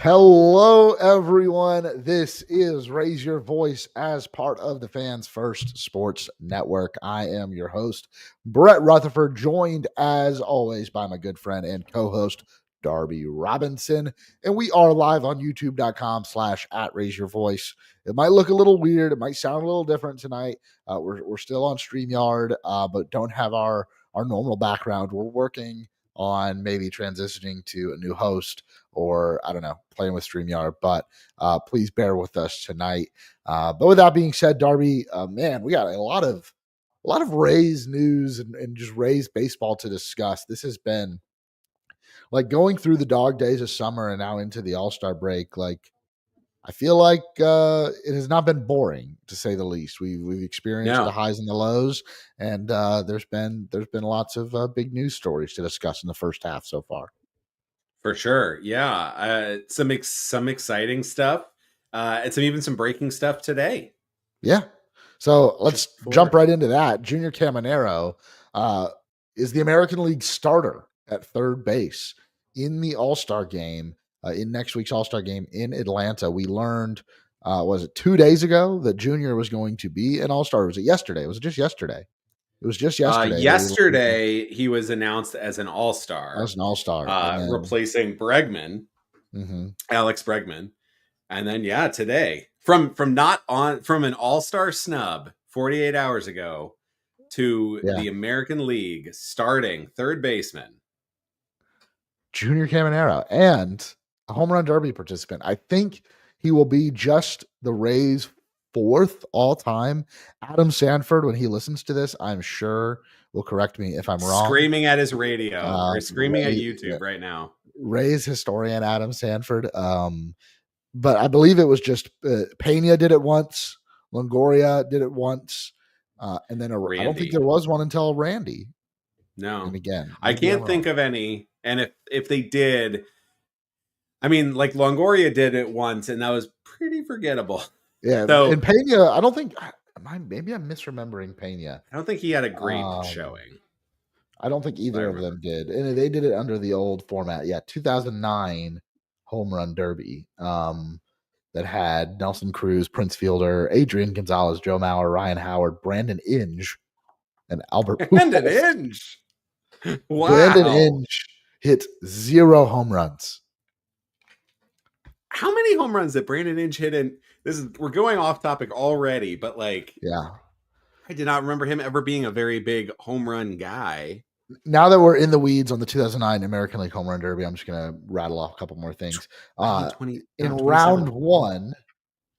Hello, everyone. This is Raise Your Voice as part of the Fans First Sports Network. I am your host, Brett Rutherford, joined as always by my good friend and co-host, Darby Robinson. And we are live on youtube.com/at Raise Your Voice. It might look a little weird. It might sound a little different tonight. We're still on StreamYard, but don't have our normal background. We're working on maybe transitioning to a new host, or I don't know, playing with StreamYard, but please bear with us tonight. But with that being said, Darby, man, we got a lot of Rays news and just Rays baseball to discuss. This has been like going through the dog days of summer and now into the All-Star break. Like, I feel like it has not been boring, to say the least. We've experienced the highs and the lows, and there's been lots of big news stories to discuss in the first half so far. For sure, yeah. Some exciting stuff, and some breaking stuff today. Yeah. So let's jump right into that. Junior Caminero is the American League starter at third base in the All-Star game, in next week's All-Star game in Atlanta. We learned, was it 2 days ago, that Junior was going to be an All-Star? Or was it yesterday? Was it just yesterday? It was just yesterday. Yesterday, he was announced as an All-Star. As an All-Star. Replacing Bregman, Alex Bregman. And then, today, from an All-Star snub 48 hours ago to the American League starting third baseman, Junior Caminero, and a home run derby participant. I think he will be just the Rays' fourth all-time. Adam Sanford, when he listens to this, I'm sure will correct me if I'm wrong. Screaming at his radio or screaming at YouTube right now. Rays historian Adam Sanford. But I believe it was just Pena did it once, Longoria did it once, and then I don't think there was one until Randy. No. And again, I can't think of any. And if they did, I mean, like Longoria did it once, and that was pretty forgettable. Yeah. So, and Pena, I don't think, maybe I'm misremembering Pena. I don't think he had a great showing. I don't think either of them did. And they did it under the old format. Yeah. 2009 home run derby that had Nelson Cruz, Prince Fielder, Adrian Gonzalez, Joe Mauer, Ryan Howard, Brandon Inge, and Albert Pujols. Brandon Inge. Wow. Brandon Inge hit 0 home runs. How many home runs did Brandon Inge hit in? We're going off topic already, but I did not remember him ever being a very big home run guy. Now that we're in the weeds on the 2009 American League Home Run Derby, I'm just going to rattle off a couple more things. In round one,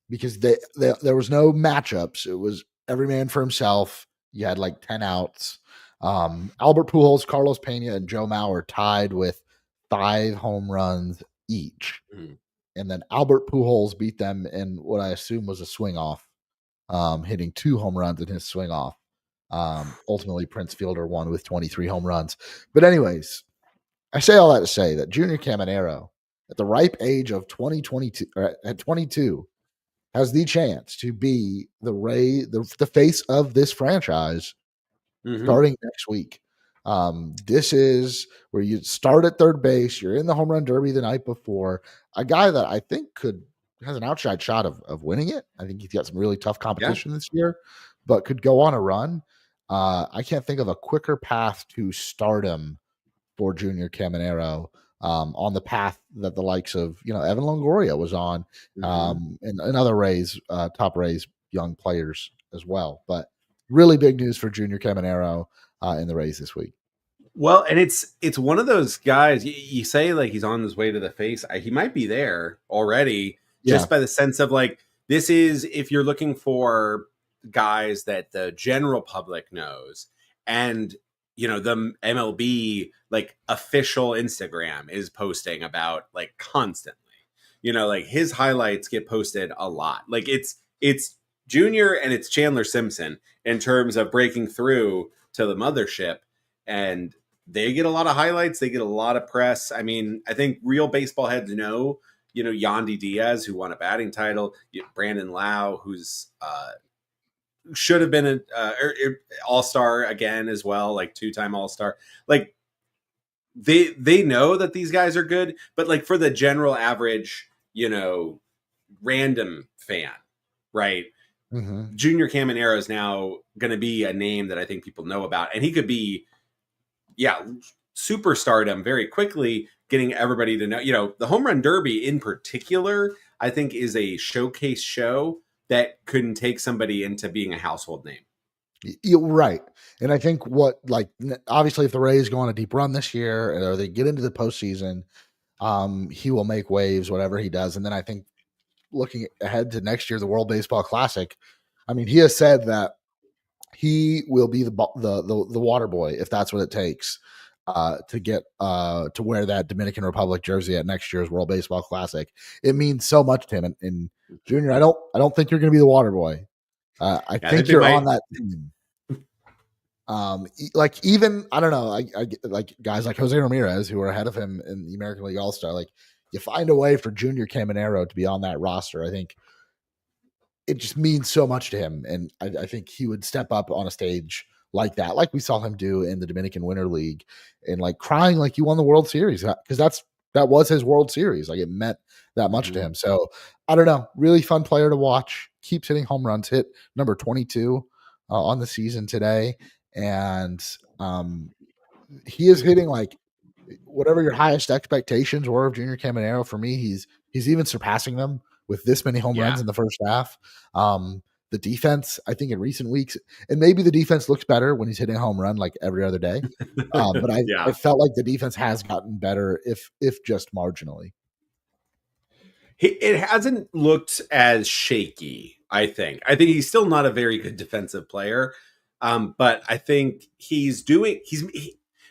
because there was no matchups, it was every man for himself. You had like 10 outs. Albert Pujols, Carlos Pena, and Joe Mauer tied with 5 home runs each. And then Albert Pujols beat them in what I assume was a swing off, hitting 2 home runs in his swing off. Ultimately, Prince Fielder won with 23 home runs. But anyways, I say all that to say that Junior Caminero, at the ripe age of 22, has the chance to be the face of this franchise starting next week. This is where you start at third base. You're in the home run derby the night before. A guy that I think has an outside shot of winning it. I think he's got some really tough competition this year, but could go on a run. I can't think of a quicker path to stardom for Junior Caminero on the path that the likes of Evan Longoria was on, and other Rays, top Rays young players as well. But really big news for Junior Caminero in the Rays this week. Well, and it's one of those guys you say like he's on his way to the face. He might be there already, just by the sense of like this is if you're looking for guys that the general public knows, and the MLB like official Instagram is posting about like constantly. Like his highlights get posted a lot. Like it's Junior and it's Chandler Simpson in terms of breaking through to the mothership, and they get a lot of highlights. They get a lot of press. I mean, I think real baseball heads know, Yandy Diaz, who won a batting title, Brandon Lau, who's should have been an all-star again as well, like 2-time all-star. Like they know that these guys are good, but like for the general average random fan, right? Mm-hmm. Junior Caminero is now going to be a name that I think people know about, and he could be, superstardom very quickly, getting everybody to know. The Home Run Derby in particular, I think, is a showcase show that couldn't take somebody into being a household name. You're right. And I think obviously if the Rays go on a deep run this year or they get into the postseason, he will make waves, whatever he does. And then I think looking ahead to next year, the World Baseball Classic, I mean, he has said that he will be the water boy if that's what it takes to get to wear that Dominican Republic jersey at next year's World Baseball Classic. It means so much to him. And Junior, I don't think you're going to be the water boy. I think you're on that team. Like even I don't know, I like guys like Jose Ramirez who are ahead of him in the American League All-Star. Like you find a way for Junior Caminero to be on that roster. I think it just means so much to him, and I think he would step up on a stage like that, like we saw him do in the Dominican Winter League, and like crying like he won the World Series because that was his World Series. Like it meant that much to him. So I don't know, really fun player to watch. Keeps hitting home runs. Hit number 22 on the season today. And he is hitting like whatever your highest expectations were of Junior Caminero. For me, he's even surpassing them with this many home runs in the first half. The defense, I think in recent weeks, and maybe the defense looks better when he's hitting a home run like every other day. But I felt like the defense has gotten better, if just marginally. It hasn't looked as shaky, I think. I think he's still not a very good defensive player. But I think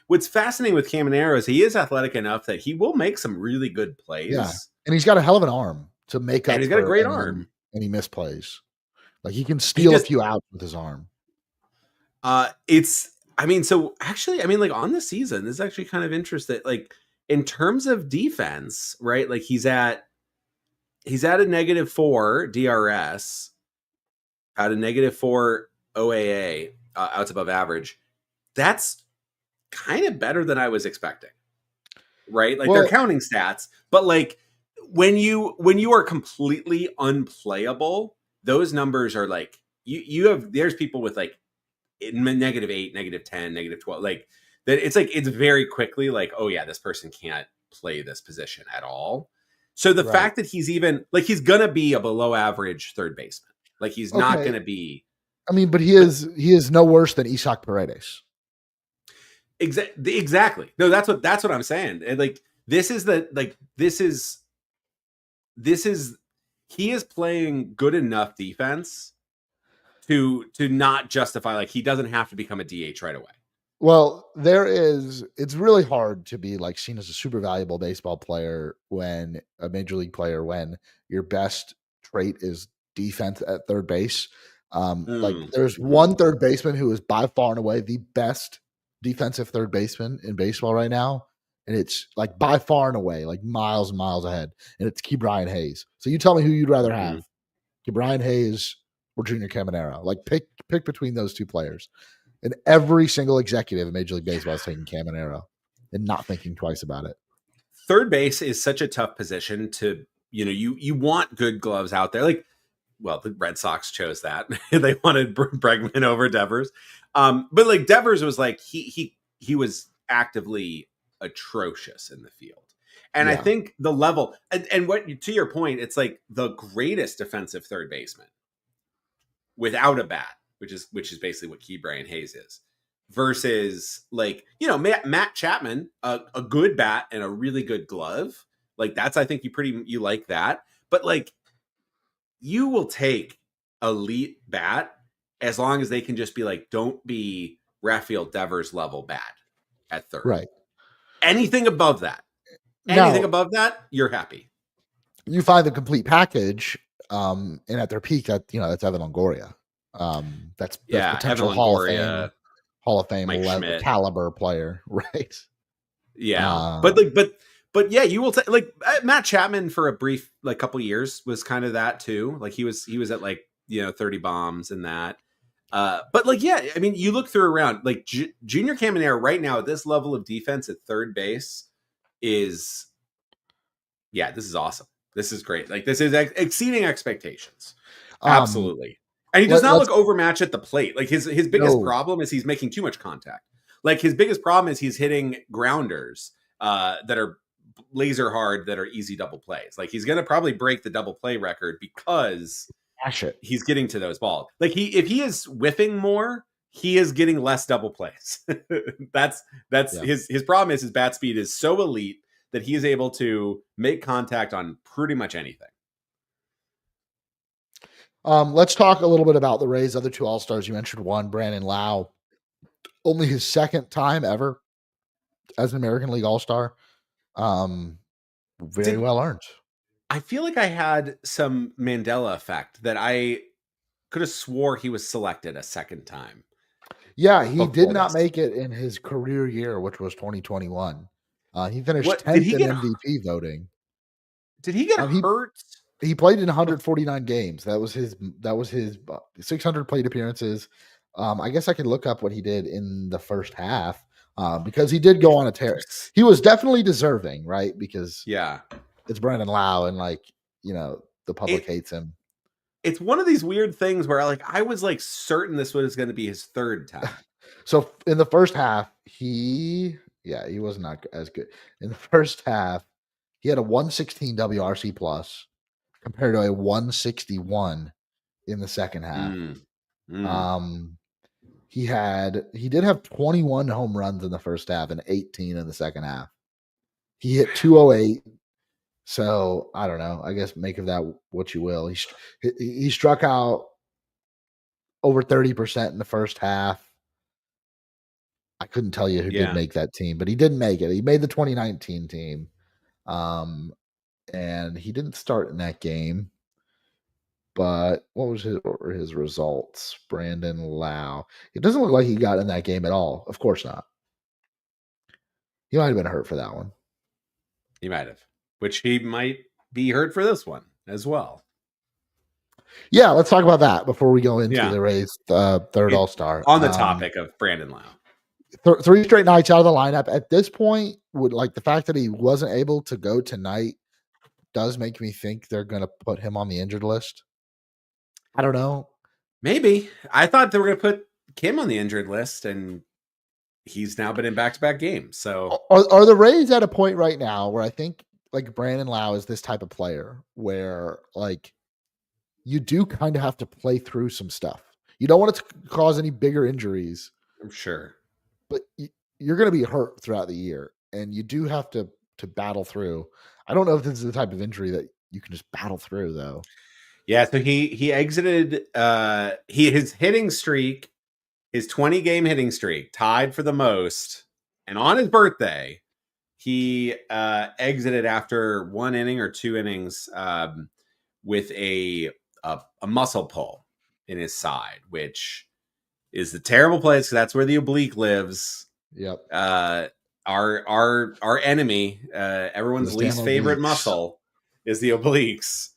what's fascinating with Caminero is he is athletic enough that he will make some really good plays. Yeah. And he's got a hell of an arm to make up. And he's got a great arm. And he misplays. Like he can steal a few outs with his arm. Like on the season, this is actually kind of interesting. Like in terms of defense, right? Like he's at a -4 DRS, at a -4 OAA, outs above average. That's kind of better than I was expecting, right? Like they're counting stats, but like when you are completely unplayable, those numbers are like there's people with like -8, -10, -12, like that. It's like it's very quickly like, oh yeah, this person can't play this position at all. So the fact that he's even like he's gonna be a below average third baseman, like he's not gonna be. I mean, but he is no worse than Isaac Paredes. Exactly. No, that's what I'm saying. And like he is playing good enough defense to not justify, like he doesn't have to become a DH right away. Well, it's really hard to be like seen as a super valuable baseball player when a major league player, when your best trait is defense at third base. Like there's one third baseman who is by far and away the best defensive third baseman in baseball right now. And it's like by far and away, like miles and miles ahead. And it's Ke'Bryan Hayes. So you tell me who you'd rather have, Ke'Bryan Hayes or Junior Caminero. Like pick between those two players. And every single executive in Major League Baseball is taking Caminero and not thinking twice about it. Third base is such a tough position to, you want good gloves out there. Like, well, the Red Sox chose that. They wanted Bregman over Devers. But like Devers was like, he was actively atrocious in the field. And I think the level, and what, to your point, it's like the greatest defensive third baseman without a bat, which is basically what Ke'Bryan Hayes is, versus like, Matt Chapman, a good bat and a really good glove. Like that's, I think you like that, but like you will take elite bat as long as they can just be like, don't be Rafael Devers level bad at third. Right. Anything above that, you're happy. You find the complete package, and at their peak, that's Evan Longoria. That's potential Hall of Fame level caliber player, right? Yeah, but yeah, you will take like Matt Chapman for a brief like couple years was kind of that too. Like he was at like 30 bombs and that. But like yeah, I mean you look through around like Junior Caminero right now at this level of defense at third base is this is awesome. This is great. Like this is exceeding expectations. Um, Absolutely. And he does not let's look overmatched at the plate. Like his biggest no. problem is he's making too much contact. Like his biggest problem is he's hitting grounders that are laser hard, that are easy double plays. Like he's going to probably break the double play record because Dash it. he's getting to those balls. Like if he is whiffing more, he is getting less double plays. that's Yeah. his problem is his bat speed is so elite that he is able to make contact on pretty much anything. Let's talk a little bit about the Rays' other two All-Stars. You mentioned one, Brandon Lau, only his second time ever as an American League All-Star. Very well earned. I feel like I had some Mandela effect that I could have swore he was selected a second time. Yeah, he did not make it in his career year, which was 2021. He finished 10th in MVP voting. Did he get hurt? He played in 149 games. That was his 600 plate appearances. I guess I could look up what he did in the first half because he did go on a tear. He was definitely deserving, right? Because it's Brandon Lau, and the public hates him. It's one of these weird things where I was certain this was going to be his third time. So in the first half, he was not as good. In the first half, he had a 116 WRC plus compared to a 161 in the second half. He did have 21 home runs in the first half and 18 in the second half. He hit 208. So I don't know. I guess make of that what you will. He struck out over 30% in the first half. I couldn't tell you who did make that team, but he didn't make it. He made the 2019 team. And he didn't start in that game. But what were his results? Brandon Lau. It doesn't look like he got in that game at all. Of course not. He might have been hurt for that one. He might have, which he might be hurt for this one as well. Yeah, let's talk about that before we go into the Rays' third All-Star. On the topic of Brandon Lau. 3 straight nights out of the lineup. At this point, the fact that he wasn't able to go tonight does make me think they're going to put him on the injured list. I don't know. Maybe. I thought they were going to put Kim on the injured list, and he's now been in back-to-back games. So are the Rays at a point right now where I think Brandon Lau is this type of player where you do kind of have to play through some stuff. You don't want it to cause any bigger injuries. I'm sure. But you're going to be hurt throughout the year, and you do have to battle through. I don't know if this is the type of injury that you can just battle through, though. Yeah, so he exited his hitting streak, his 20-game hitting streak, tied for the most. And on his birthday, he exited after 1 inning or 2 innings with a muscle pull in his side, which is the terrible place because that's where the oblique lives. Yep. Our enemy, everyone's least favorite muscle, is the obliques.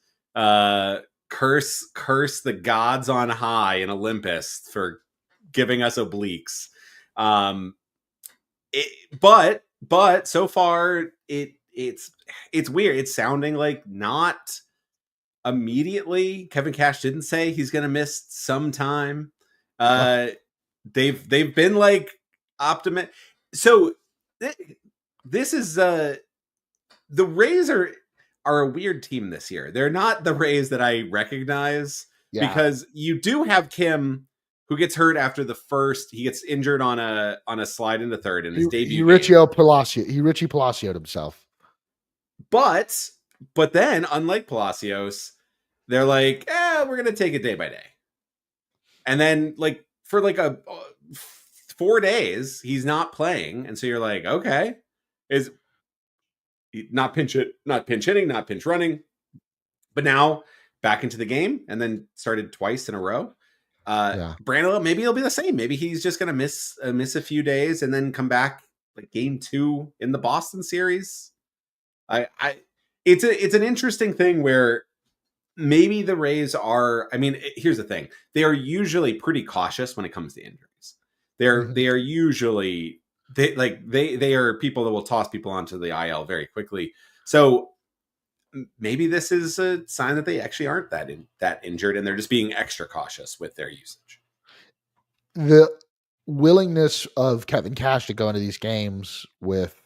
Curse the gods on high in Olympus for giving us obliques. But so far it's weird. It's sounding like not immediately. Kevin Cash didn't say he's going to miss some time. They've been optimistic. So this is the Rays are a weird team this year. They're not the Rays that I recognize because you do have Kim, who gets hurt after the first. He gets injured on a slide into third in his debut. He Richie Palacio'd himself. But then, unlike Palacios, they're like, we're gonna take it day by day. And then for 4 days, he's not playing, and so you're like, okay, is not pinch hitting, not pinch running, but now back into the game, and then started twice in a row. Brandon, maybe it'll be the same. Maybe he's just gonna miss a few days and then come back game 2 in the Boston series. It's an interesting thing where maybe the Rays are. I mean, here's the thing: they are usually pretty cautious when it comes to injuries. They are usually they are people that will toss people onto the IL very quickly. So maybe this is a sign that they actually aren't that injured, and they're just being extra cautious with their usage. The willingness of Kevin Cash to go into these games with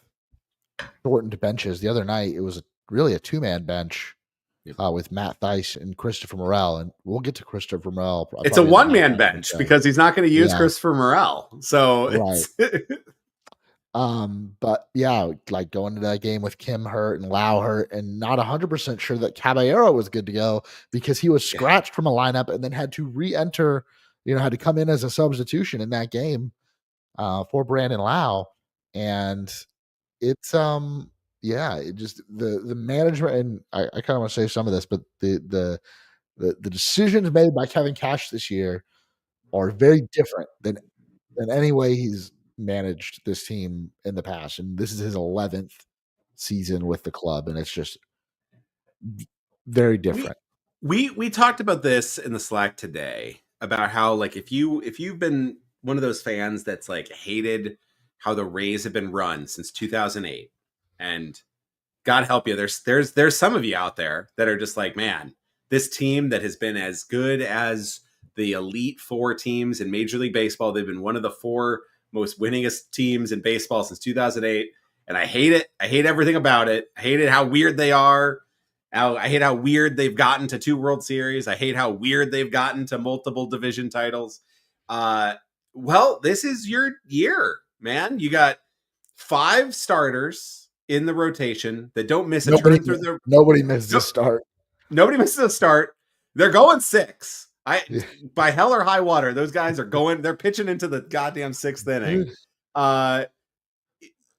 shortened benches. The other night, it was really a two-man bench Yep. with Matt Theis and Christopher Morel, and we'll get to Christopher Morel. It's a one-man bench because he's not going to use Christopher Morel. So right. But yeah, like going to that game with Kim hurt and Lau hurt, and not 100% sure that Caballero was good to go because he was scratched from a lineup and then had to re-enter. Had to come in as a substitution in that game for Brandon Lau, and it's it just the management, and I kind of want to say some of this, but the decisions made by Kevin Cash this year are very different than any way he's managed this team in the past, and this is his 11th season with the club, and it's just very different. We talked about this in the Slack today about how, like, if you've been one of those fans that's like hated how the Rays have been run since 2008, and God help you, there's some of you out there that are just like, man, this team that has been as good as the elite four teams in Major League Baseball, they've been one of the four most winningest teams in baseball since 2008, and I hate it. I hate everything about it. I hate it how weird they are. I hate how weird they've gotten to 2 World Series. I hate how weird they've gotten to multiple division titles. Well, this is your year, man. You got 5 starters in the rotation that don't miss a turn through their. Nobody misses a start. Nobody misses a start. They're going 6. By hell or high water, those guys are going. They're pitching into the goddamn 6th inning.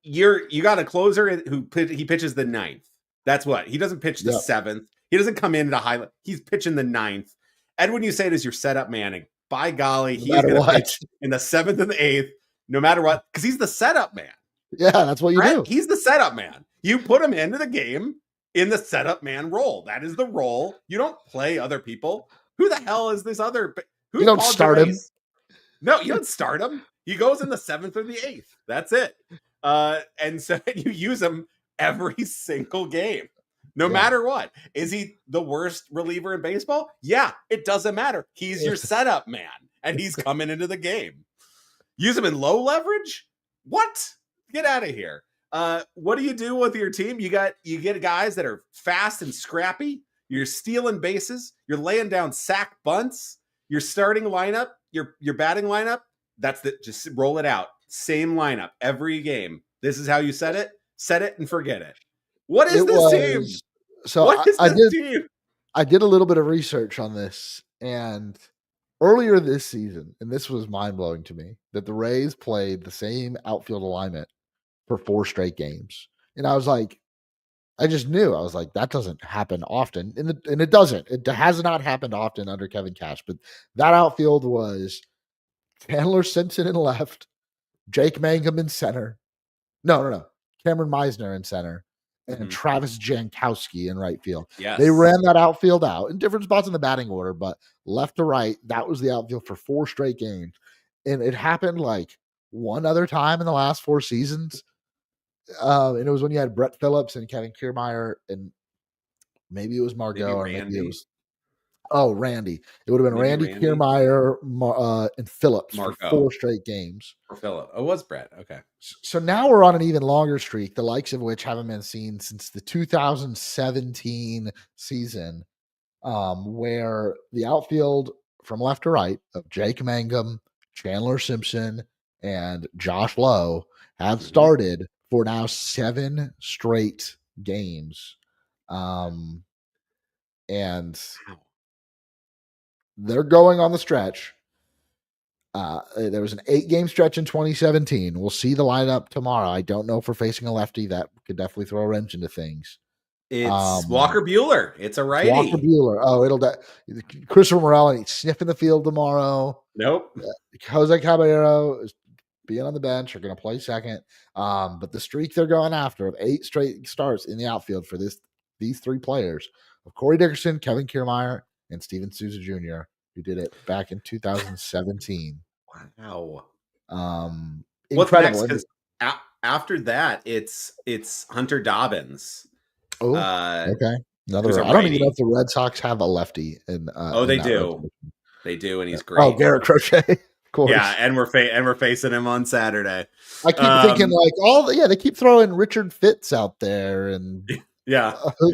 You got a closer he pitches the 9th. That's what he doesn't pitch the 7th. He doesn't come in at a high. He's pitching the 9th. Edwin, you say it as your setup man. And by golly, he's going to pitch in the 7th and the 8th, no matter what, because he's the setup man. Yeah, that's what you do. He's the setup man. You put him into the game in the setup man role. That is the role. You don't play other people. Who the hell is this other? You don't start him. No, you don't start him. He goes in the 7th or the 8th. That's it. And so you use him every single game, no matter what. Is he the worst reliever in baseball? Yeah, it doesn't matter. He's your setup man, and he's coming into the game. Use him in low leverage? What? Get out of here. What do you do with your team? You get guys that are fast and scrappy. You're stealing bases. You're laying down sack bunts. Your starting lineup, your batting lineup, just roll it out. Same lineup every game. This is how you set it. Set it and forget it. What is this team? So what is this team? I did a little bit of research on this, and earlier this season, and this was mind-blowing to me, that the Rays played the same outfield alignment for 4 straight games. And I was like, I just knew. I was like, that doesn't happen often. And it doesn't. It has not happened often under Kevin Cash. But that outfield was Chandler Simpson in left, Jake Mangum in center. No. Cameron Meisner in center, and Travis Jankowski in right field. Yes. They ran that outfield out in different spots in the batting order, but left to right, that was the outfield for 4 straight games. And it happened like one other time in the last 4 seasons. And it was when you had Brett Phillips and Kevin Kiermaier, and maybe it was Margot, or maybe it was Randy. It would have been Randy Kiermaier and Phillips for 4 straight games. For Phillips. Oh, it was Brett. Okay. So now we're on an even longer streak, the likes of which haven't been seen since the 2017 season, where the outfield from left to right of Jake Mangum, Chandler Simpson, and Josh Lowe have started for now 7 straight games. And they're going on the stretch. There was an 8-game stretch in 2017. We'll see the lineup tomorrow. I don't know if we're facing a lefty. That could definitely throw a wrench into things. It's Walker Buehler. It's a righty. Walker Buehler. Oh, Christopher Morel, and he's sniffing the field tomorrow. Nope. Jose Caballero is being on the bench. Are going to play second. But the streak they're going after of 8 straight starts in the outfield for these 3 players of Corey Dickerson, Kevin Kiermaier, and Steven Souza Jr., who did it back in 2017. Wow. Incredible. What's next? Because after that, it's Hunter Dobbins. Oh, okay. I don't even know if the Red Sox have a lefty in They that do. rotation. They do, and he's Oh, great. Garrett Crochet, of course. Yeah, and we're facing him on Saturday. I keep thinking like they keep throwing Richard Fitz out there and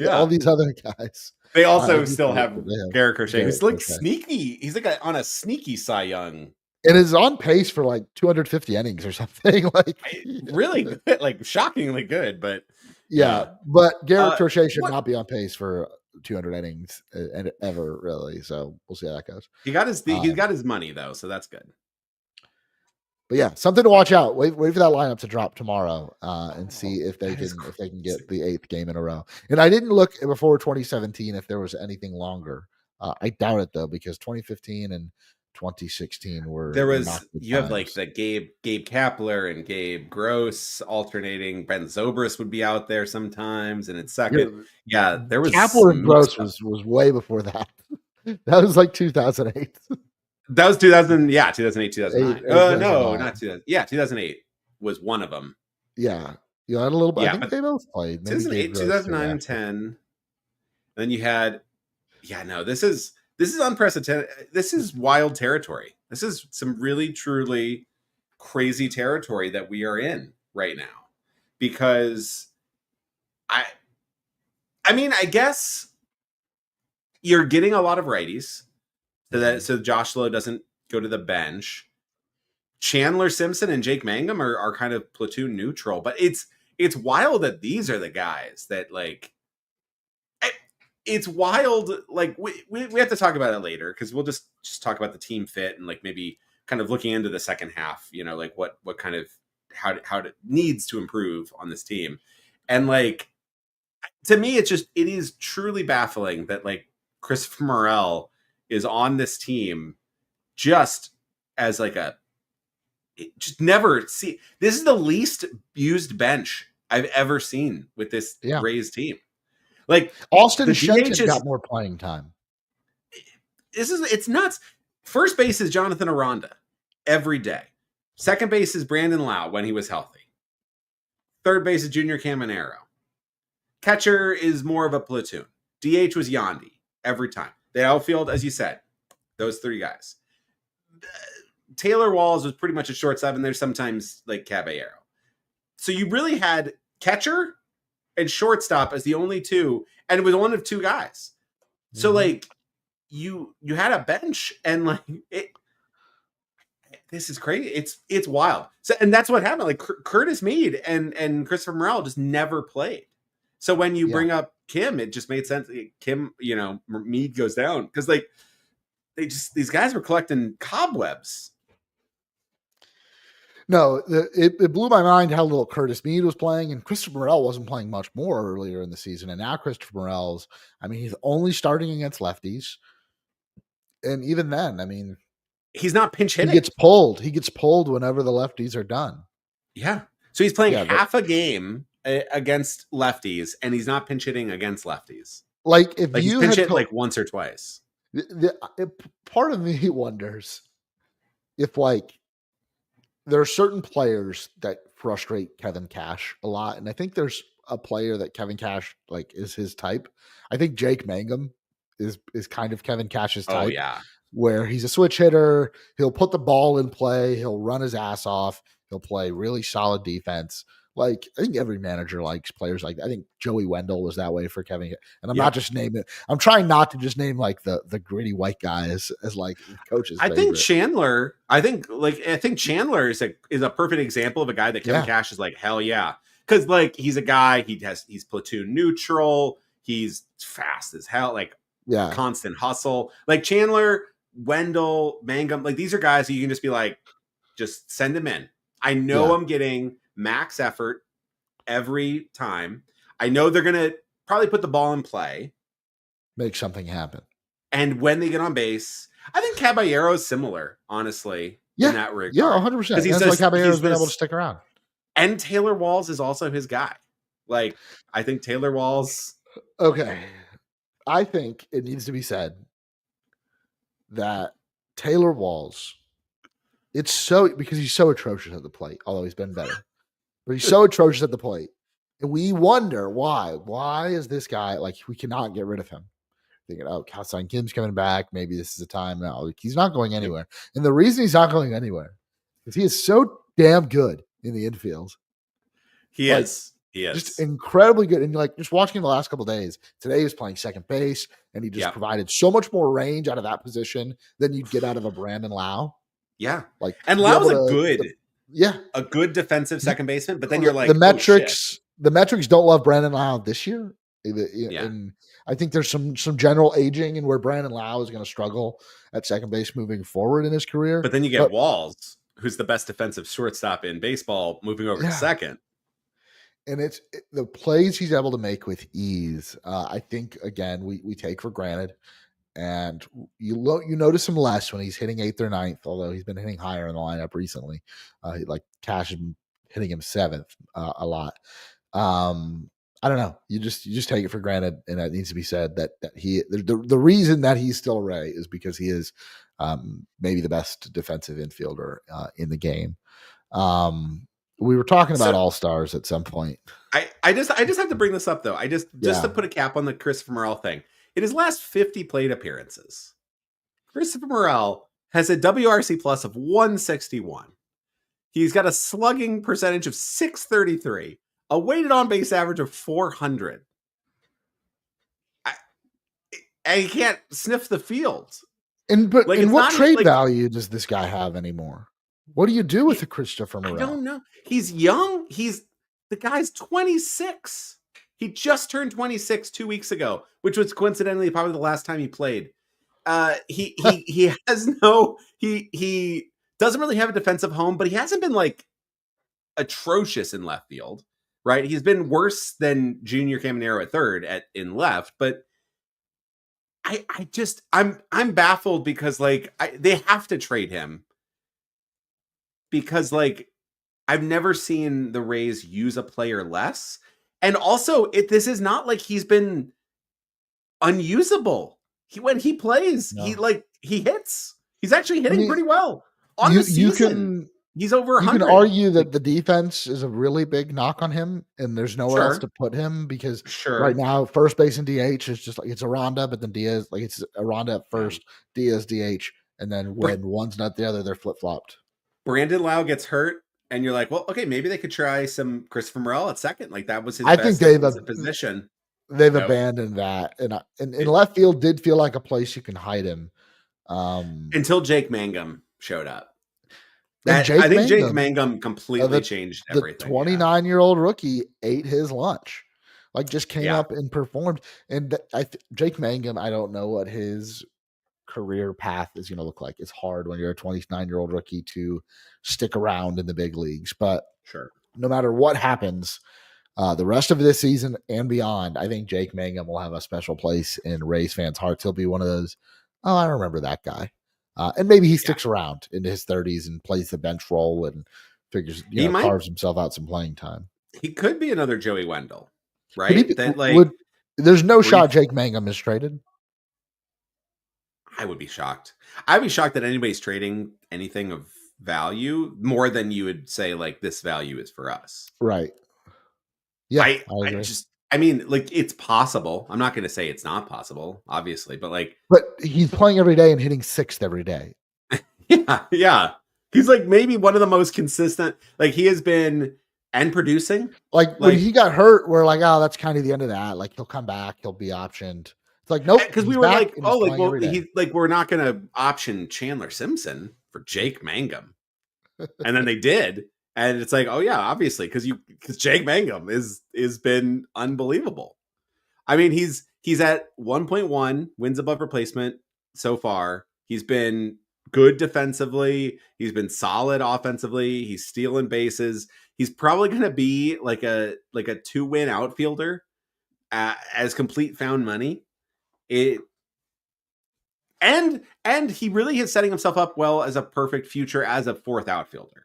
all these other guys. They also still have Garrett Crochet, who's like sneaky. He's like on a sneaky Cy Young. It is on pace for like 250 innings or something. Like really good, like shockingly good. But but Garrett Crochet should not be on pace for 200 innings ever, really. So we'll see how that goes. He got his money though, so that's good. But yeah, something to watch out. Wait for that lineup to drop tomorrow and see if they can get the 8th game in a row. And I didn't look before 2017 if there was anything longer. I doubt it though, because 2015 and 2016 were you have like the Gabe Kapler and Gabe Gross alternating. Ben Zobrist would be out there sometimes, and it's second. Yeah, there was Kapler and Gross was way before that. That was like 2008. That was 2000. Yeah, 2008, 2009. No, not 2000. Yeah, 2008 was one of them. Yeah, you had a little bit. Yeah, I think they both played. 2008, 2009, and 10. And then you had. Yeah, no, this is unprecedented. This is wild territory. This is some really, truly crazy territory that we are in right now. Because I mean, I guess you're getting a lot of righties. So Josh Lowe doesn't go to the bench. Chandler Simpson and Jake Mangum are kind of platoon neutral, but it's wild that these are the guys that like. It's wild. Like we have to talk about it later because we'll just talk about the team fit and like maybe kind of looking into the second half. You know, like what kind of how it needs to improve on this team, and like to me, it is truly baffling that like Christopher Morel is on this team just as like just never see. This is the least used bench I've ever seen with this Rays team. Like Austin Shenton got more playing time. It's nuts. First base is Jonathan Aranda every day. Second base is Brandon Lau when he was healthy. Third base is Junior Caminero. Catcher is more of a platoon. DH was Yandy every time. The outfield, as you said, those three guys. Taylor Walls was pretty much a shortstop, and there's sometimes like Caballero. So you really had catcher and shortstop as the only two, and it was one of two guys. Mm-hmm. So like you had a bench, and like this is crazy. It's wild. So and that's what happened. Like Curtis Meade and Christopher Morel just never played. So when you bring up Kim, it just made sense. Kim, Meade goes down because like these guys were collecting cobwebs. No, it blew my mind how little Curtis Meade was playing, and Christopher Morel wasn't playing much more earlier in the season. And now Christopher Morel's, he's only starting against lefties. And even then, he's not pinch hitting. He gets pulled whenever the lefties are done. Yeah. So he's playing half a game against lefties, and he's not pinch hitting against lefties. Like if you pinch hit like once or twice. Part of me wonders if like there are certain players that frustrate Kevin Cash a lot, and I think there's a player that Kevin Cash like is his type. I think Jake Mangum is kind of Kevin Cash's type. Oh yeah, where he's a switch hitter. He'll put the ball in play. He'll run his ass off. He'll play really solid defense. Like I think every manager likes players like that. I think Joey Wendell was that way for Kevin. And I'm not just naming it. I'm trying not to just name like the gritty white guys as like coaches. I think Chandler. I think Chandler is a perfect example of a guy that Kevin Cash is like hell yeah, because like he's a guy he's platoon neutral. He's fast as hell. Like constant hustle. Like Chandler, Wendell, Mangum. Like these are guys who you can just be like, just send them in. I know I'm getting max effort every time. I know they're going to probably put the ball in play. Make something happen. And when they get on base, I think Caballero is similar, honestly, in that regard. Yeah, 100%. Because he's like Caballero's been able to stick around. And Taylor Walls is also his guy. Like, I think Taylor Walls... Okay. I think it needs to be said that Taylor Walls, because he's so atrocious at the plate, although he's been better. But he's so atrocious at the plate And we wonder why. Why is this guy like we cannot get rid of him? Thinking, oh, Kalsan Kim's coming back. Maybe this is the time now. Like, he's not going anywhere. And the reason he's not going anywhere is he is so damn good in the infield. He like, is. He is. Just incredibly good. And like just watching him the last couple of days, today he was playing second base and he just provided so much more range out of that position than you'd get out of a Brandon Lau. Yeah. Like, and Lau's a good defensive second baseman, but then you're like, the metrics don't love Brandon Lau this year. And I think there's some general aging and where Brandon Lau is going to struggle at second base moving forward in his career. But then you get Walls, who's the best defensive shortstop in baseball, moving over to second. And it's the plays he's able to make with ease. I think, again, we take for granted. And you notice him less when he's hitting 8th or 9th, although he's been hitting higher in the lineup recently. Like Cash has been hitting him 7th a lot. I don't know. You just take it for granted, and it needs to be said that he the reason that he's still Ray is because he is maybe the best defensive infielder in the game. We were talking about all-stars at some point. I just have to bring this up though. Just to put a cap on the Christopher Morel thing. In his last 50 plate appearances, Christopher Morel has a WRC plus of 161. He's got a slugging percentage of 633, a weighted on-base average of 400. And he can't sniff the field. And what trade value does this guy have anymore? What do you do with the Christopher Morel? I don't know. He's young. The guy's 26. He just turned 26 2 weeks ago, which was coincidentally probably the last time he played. He doesn't really have a defensive home, but he hasn't been like atrocious in left field, right? He's been worse than Junior Caminero at third in left, but I'm baffled because like they have to trade him because like I've never seen the Rays use a player less. And also, this is not like he's been unusable. When he plays, he hits. He's actually hitting pretty well on the season. He's over 100. You can argue that the defense is a really big knock on him, and there's nowhere else to put him because right now first base and DH is just like it's Aranda, but then Diaz, like it's Aranda at first, Diaz DH, and then when one's not the other, they're flip flopped. Brandon Lau gets hurt. And you're like, well, okay, maybe they could try some Christopher Morel at second. Like that was his best position. They've abandoned that. And left field did feel like a place you can hide him. Until Jake Mangum showed up. I think Jake Mangum completely changed everything. The 29-year-old rookie ate his lunch. Like just came up and performed. And Jake Mangum, I don't know what his career path is going to look like. It's hard when you're a 29-year-old rookie to stick around in the big leagues, but no matter what happens the rest of this season and beyond, I think Jake Mangum will have a special place in Rays fans' hearts. He'll be one of those, oh, I remember that guy. And maybe he sticks around into his 30s and plays the bench role and figures, carves himself out some playing time. He could be another Joey Wendell, right? There's no shot Jake Mangum is traded. I would be shocked. I'd be shocked that anybody's trading anything of value more than you would say like this value is for us. Right. Yeah. I mean, like it's possible. I'm not going to say it's not possible, obviously, but he's playing every day and hitting 6th every day. Yeah. He's like maybe one of the most consistent, like he has been and producing. Like when he got hurt, we're like, oh, that's kind of the end of that. Like he'll come back. He'll be optioned. Like nope, because we were like, oh, like well, we're not going to option Chandler Simpson for Jake Mangum, and then they did, and it's like, oh yeah, obviously, because Jake Mangum is been unbelievable. I mean, he's at 1.1 wins above replacement so far. He's been good defensively. He's been solid offensively. He's stealing bases. He's probably going to be like a 2-win outfielder as complete found money. And he really is setting himself up well as a perfect future as a 4th outfielder,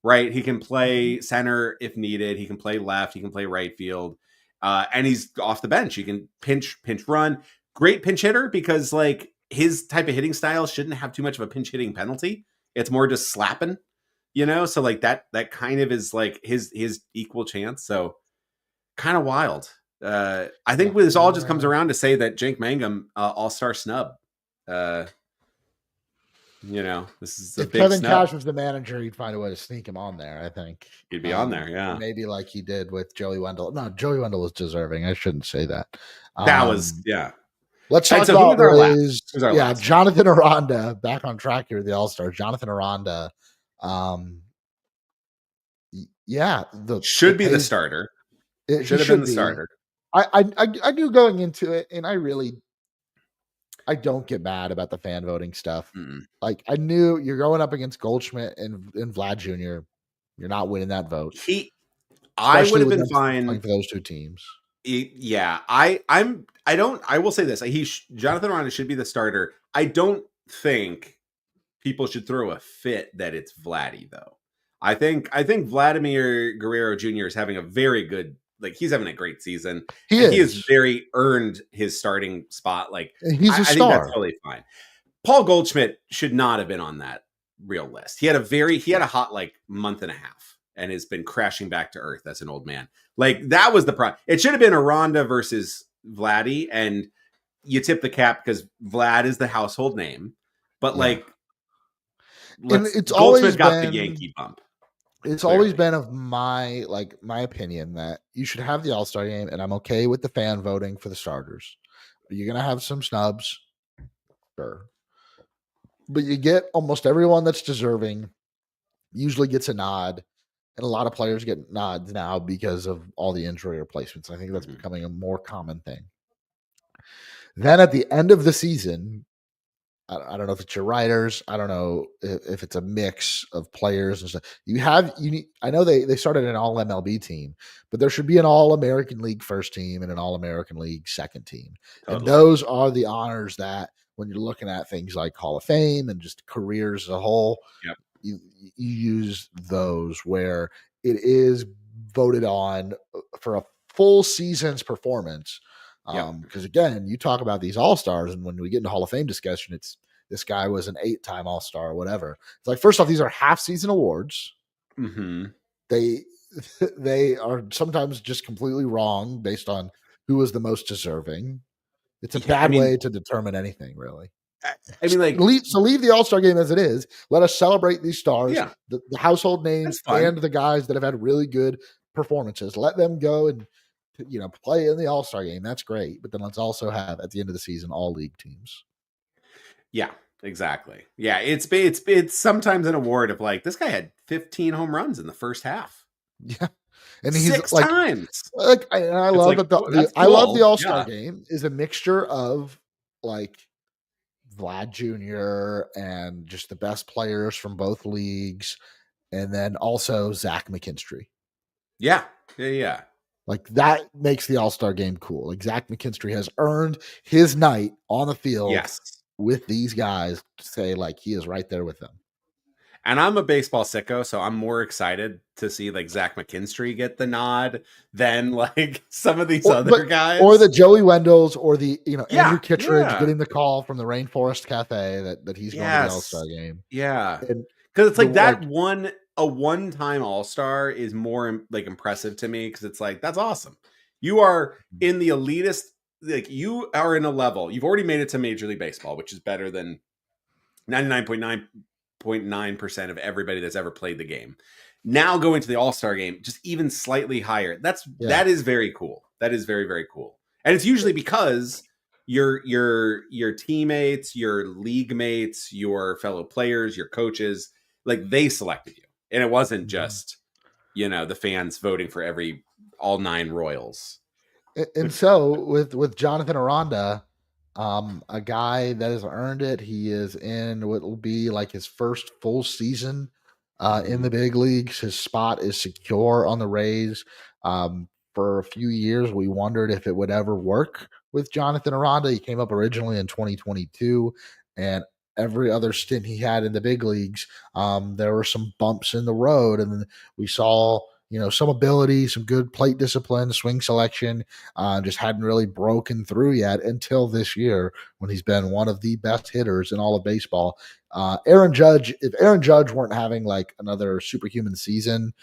right? He can play center if needed. He can play left. He can play right field. And he's off the bench. He can pinch run. Great pinch hitter because like his type of hitting style shouldn't have too much of a pinch hitting penalty. It's more just slapping, so like that kind of is like his equal chance. So kind of wild. I think this all just comes around to say that Jake Mangum, all-star snub. This is a if big Kevin snub. Cash was the manager, he'd find a way to sneak him on there. I think he'd be on there. Yeah, maybe like he did with Joey Wendell. No, Joey Wendell was deserving. I shouldn't say that. That was Let's talk about Jonathan Aranda. Back on track here, the All-Star. Jonathan Aranda. Should be the starter. It should have been the starter. I knew going into it, and I don't get mad about the fan voting stuff. Like, I knew you're going up against Goldschmidt and Vlad Jr. You're not winning that vote. I would have been fine for those two teams. I will say this. Jonathan Aranda should be the starter. I don't think people should throw a fit that it's Vladdy, though. I think Vladimir Guerrero Jr. is having a very good, he's having a great season. He has very earned his starting spot. He's a star. I think that's totally fine. Paul Goldschmidt should not have been on that real list. He had a hot month and a half and has been crashing back to earth as an old man. That was the problem. It should have been Aranda versus Vladdy, and you tip the cap because Vlad is the household name. But it's always got the Yankee bump. It's always been of my opinion that you should have the All-Star game, and I'm okay with the fan voting for the starters. You're gonna have some snubs, sure, but you get almost everyone that's deserving. Usually gets a nod, and a lot of players get nods now because of all the injury replacements. I think that's becoming a more common thing. Then at the end of the season, I don't know if it's your writers. I don't know if it's a mix of players and stuff. I know they started an all MLB team, but there should be an all American League first team and an all American League second team. Totally. And those are the honors that when you're looking at things like Hall of Fame and just careers as a whole, you use those where it is voted on for a full season's performance. Because again, you talk about these all-stars, and when we get into Hall of Fame discussion, it's this guy was an 8-time all-star or whatever. It's first off, these are half-season awards. Mm-hmm. They are sometimes just completely wrong based on who was the most deserving. It's a bad way to determine anything, really. Leave the All-Star game as it is. Let us celebrate these stars, the household names, and the guys that have had really good performances. Let them go and play in the All-Star game. That's great. But then let's also have at the end of the season all league teams. Yeah, exactly. Yeah, it's sometimes an award of this guy had 15 home runs in the first half. Yeah. And he's 6 times. I love that I love the All-Star game is a mixture of Vlad Jr. and just the best players from both leagues, and then also Zach McKinstry. Yeah. That makes the All-Star game cool. Zach McKinstry has earned his night on the field with these guys to say he is right there with them. And I'm a baseball sicko, so I'm more excited to see Zach McKinstry get the nod than some of these other guys, or the Joey Wendells, or the Andrew Kittredge getting the call from the Rainforest Cafe that he's going to the All-Star game. Yeah, because it's a one-time All-Star is more impressive to me because it's that's awesome. You are in the elitist, you are in a level. You've already made it to Major League Baseball, which is better than 99.9% of everybody that's ever played the game. Now going to the All-Star game, just even slightly higher. That is very cool. That is very, very cool. And it's usually because your teammates, your league mates, your fellow players, your coaches, they selected you. And it wasn't just, the fans voting for all 9 Royals. And so with Jonathan Aranda, a guy that has earned it, he is in what will be his first full season in the big leagues. His spot is secure on the Rays. For a few years, we wondered if it would ever work with Jonathan Aranda. He came up originally in 2022, and every other stint he had in the big leagues, there were some bumps in the road, and then we saw some ability, some good plate discipline, swing selection, just hadn't really broken through yet until this year when he's been one of the best hitters in all of baseball. If Aaron Judge weren't having another superhuman season,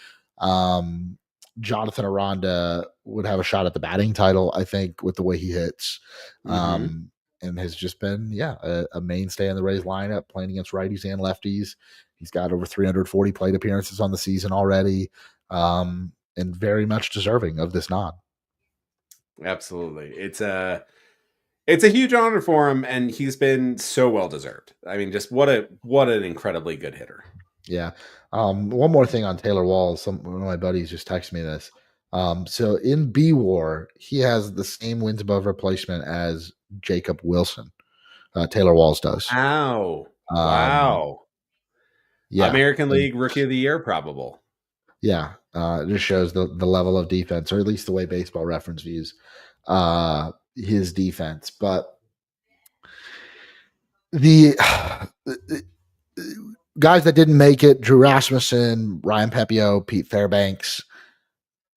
Jonathan Aranda would have a shot at the batting title, I think, with the way he hits. Mm-hmm. And has just been, a mainstay in the Rays lineup, playing against righties and lefties. He's got over 340 plate appearances on the season already, and very much deserving of this nod. Absolutely. It's a huge honor for him, and he's been so well deserved. I mean, just what an incredibly good hitter. Yeah. One more thing on Taylor Walls. One of my buddies just texted me this. So in B War, he has the same wins above replacement as Jacob Wilson. Taylor Walls does. Wow. Um, Wow. yeah. American League Rookie of the Year probable. Yeah. It just shows the level of defense, or at least the way Baseball Reference views his defense. But the guys that didn't make it, Drew Rasmussen, Ryan Pepio, Pete Fairbanks,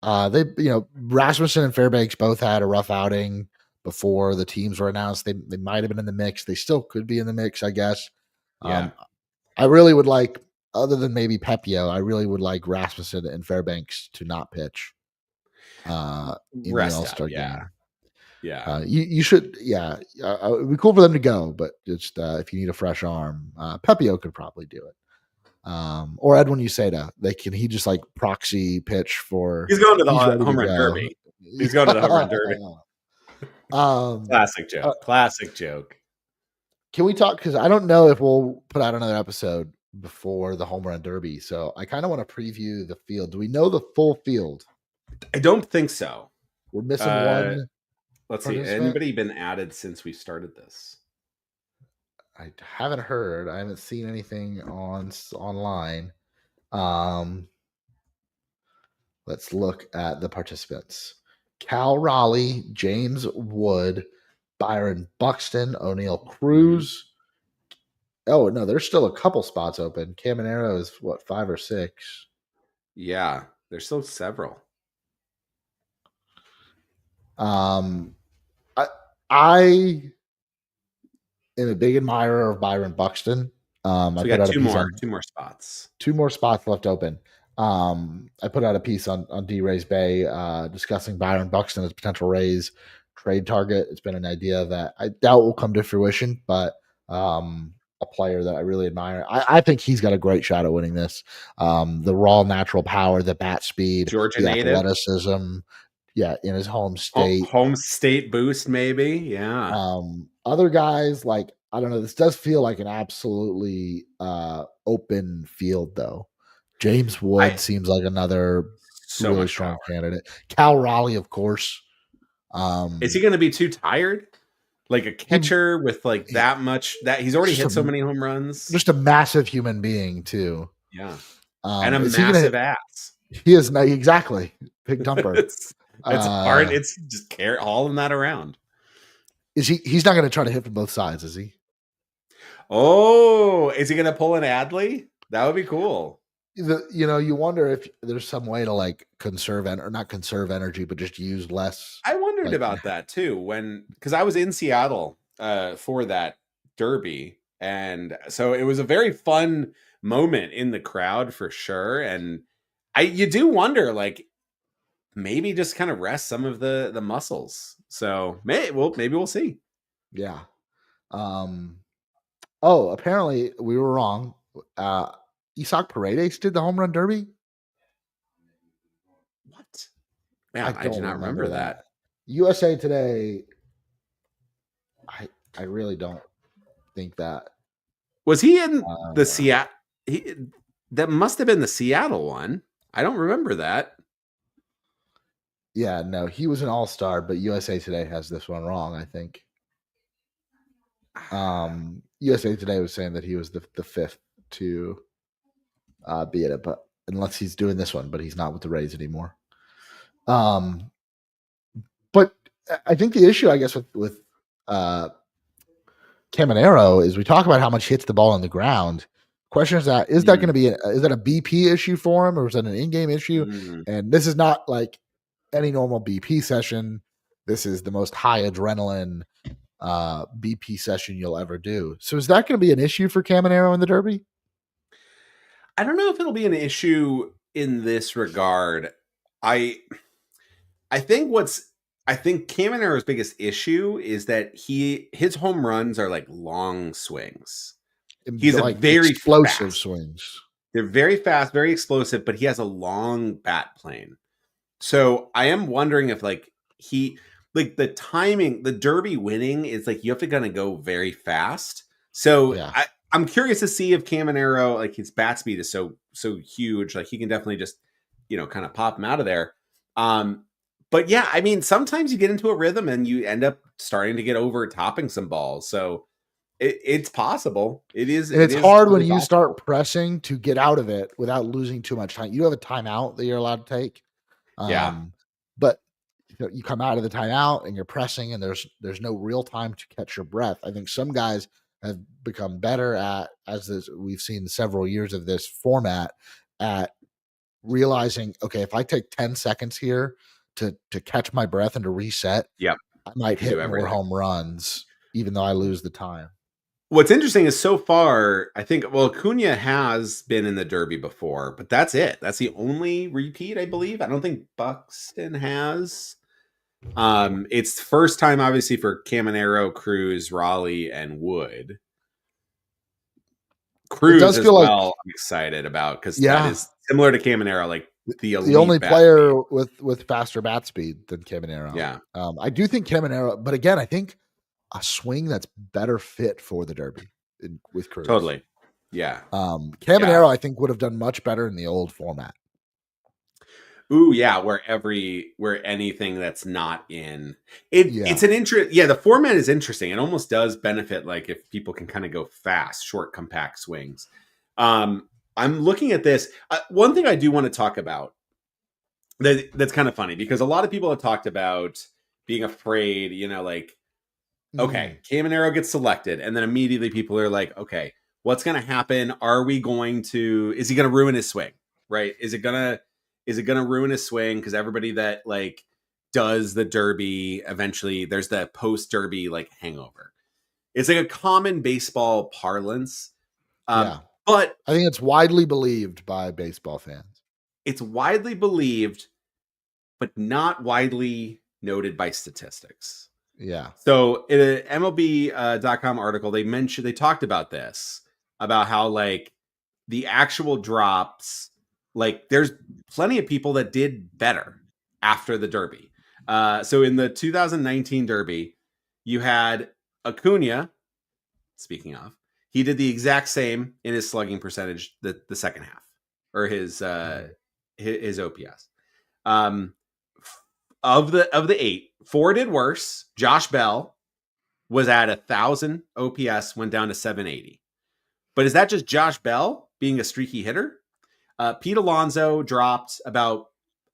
Rasmussen and Fairbanks both had a rough outing before the teams were announced. They might have been in the mix. They still could be in the mix, I guess. Yeah. I really would like, other than maybe Pepio, I really would like Rasmussen and Fairbanks to not pitch in the All-Star game. Yeah. You should, it'd be cool for them to go, but just if you need a fresh arm, Pepio could probably do it. Or Edwin Uceda, he just like proxy pitch for. He's going to the home run derby. He's going to the home run derby. Classic joke. Classic joke. Can we talk? Because I don't know if we'll put out another episode before the home run derby, so I kind of want to preview the field. Do we know the full field? I don't think so. We're missing one. Let's see. Anybody been added since we started this? I haven't heard. I haven't seen anything online. Let's look at the participants. Cal Raleigh, James Wood, Byron Buxton, O'Neill Cruz. Oh, no, there's still a couple spots open. Caminero is, 5 or 6? Yeah, there's still several. I am a big admirer of Byron Buxton. So we got two more spots. 2 more spots left open. I put out a piece on D-Rays Bay discussing Byron Buxton as a potential Rays trade target. It's been an idea that I doubt will come to fruition, but a player that I really admire. I think he's got a great shot at winning this. The raw natural power, the bat speed, Georgia the native, athleticism. Yeah, in his home state. Home state boost, maybe. Yeah. Other guys, like, I don't know, this does feel like an absolutely open field, though. James Wood seems like another really strong candidate. Cal Raleigh, of course. Is he going to be too tired? Like a catcher with like that much that he's already hit so many home runs. Just a massive human being, too. Yeah. And a massive ass. He is exactly big dumper. It's hard. It's just hauling that around. He's not going to try to hit from both sides, is he? Oh, is he going to pull an Adley? That would be cool. You wonder if there's some way to like conserve or not conserve energy, but just use less. I wondered about that too because I was in Seattle for that derby, and so it was a very fun moment in the crowd for sure. And you do wonder, like, maybe just kind of rest some of the muscles. So maybe we'll see. Yeah. Oh, apparently we were wrong. Isaac Paredes did the home run derby. What? Man, I do not remember that. USA Today. I really don't think that. Was he in the Seattle? That must have been the Seattle one. I don't remember that. Yeah, no, he was an all-star, but USA Today has this one wrong, I think. USA Today was saying that he was the fifth to be in it, but unless he's doing this one, but he's not with the Rays anymore. But I think the issue, I guess, with Caminero is we talk about how much he hits the ball on the ground. Question is that going to be is that a BP issue for him, or is that an in-game issue? And this is not like any normal BP session. This is the most high adrenaline BP session you'll ever do. So is that going to be an issue for Caminero in the Derby? I don't know if it'll be an issue in this regard. I I think what's I think Caminero's biggest issue is that his home runs are like long swings. He's a Like very explosive fast. swings. They're very fast, very explosive, but he has a long bat plane. So I am wondering if like he like the timing, the Derby winning is like you have to kind of go very fast. So Yeah. I'm curious to see if Caminero, like his bat speed is so huge, like he can definitely just kind of pop him out of there. But yeah, I mean sometimes you get into a rhythm and you end up starting to get over topping some balls. So it's possible. It is. And It it's is hard when totally you possible. start pressing to get out of it without losing too much time. You have a timeout that you're allowed to take. Yeah. But you come out of the timeout and you're pressing and there's no real time to catch your breath. I think some guys have become better at, as this, we've seen several years of this format, at realizing, okay, if I take 10 seconds here to catch my breath and to reset, Yep. I might Can do hit more everything. home runs, even though I lose the time. What's interesting is so far, I think, well, Acuna has been in the Derby before, but that's it. That's the only repeat, I believe. I don't think Buxton has. It's first time, obviously, for Caminero, Cruz, Raleigh, and Wood. It Cruz does as feel like, well, I'm excited about because that yeah, is similar to Caminero, like the the only elite bat player speed. with faster bat speed than Caminero. Yeah, I do think Caminero, but again, I think a swing that's better fit for the Derby with Cruz. totally. Yeah. Yeah. Caminero, I think, would have done much better in the old format. Ooh, yeah, where anything that's not in it, Yeah. it's an interest. Yeah, the format is interesting. It almost does benefit, like if people can kind of go fast, short, compact swings. I'm looking at this. One thing I do want to talk about that's kind of funny because a lot of people have talked about being afraid. Like okay, Caminero gets selected, and then immediately people are like, okay, what's going to happen? Is he going to ruin his swing? Right? Is it gonna ruin his swing? Because everybody that like does the Derby, eventually there's the post Derby like hangover. It's like a common baseball parlance. Yeah. But I think it's widely believed by baseball fans. it's widely believed, but not widely noted by statistics. Yeah. So in an MLB.com article, they talked about this, about how like the actual drops, like there's plenty of people that did better after the Derby. So in the 2019 Derby, you had Acuna, speaking of, he did the exact same in his slugging percentage the second half, or his OPS. Um, of the 8, 4 did worse. Josh Bell was at 1,000 OPS, went down to 780. But is that just Josh Bell being a streaky hitter? Pete Alonso dropped about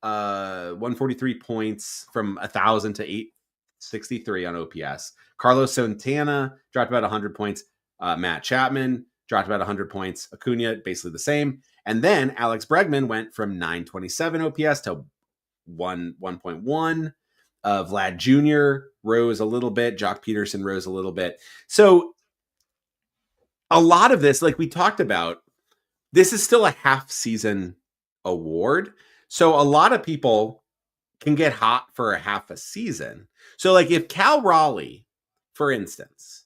143 points from 1,000 to 863 on OPS. Carlos Santana dropped about 100 points. Matt Chapman dropped about 100 points. Acuna basically the same. And then Alex Bregman went from 927 OPS to 1.1. Vlad Jr. rose a little bit. Jock Peterson rose a little bit. So a lot of this, like we talked about, this is still a half season award. So a lot of people can get hot for a half a season. So like if Cal Raleigh, for instance,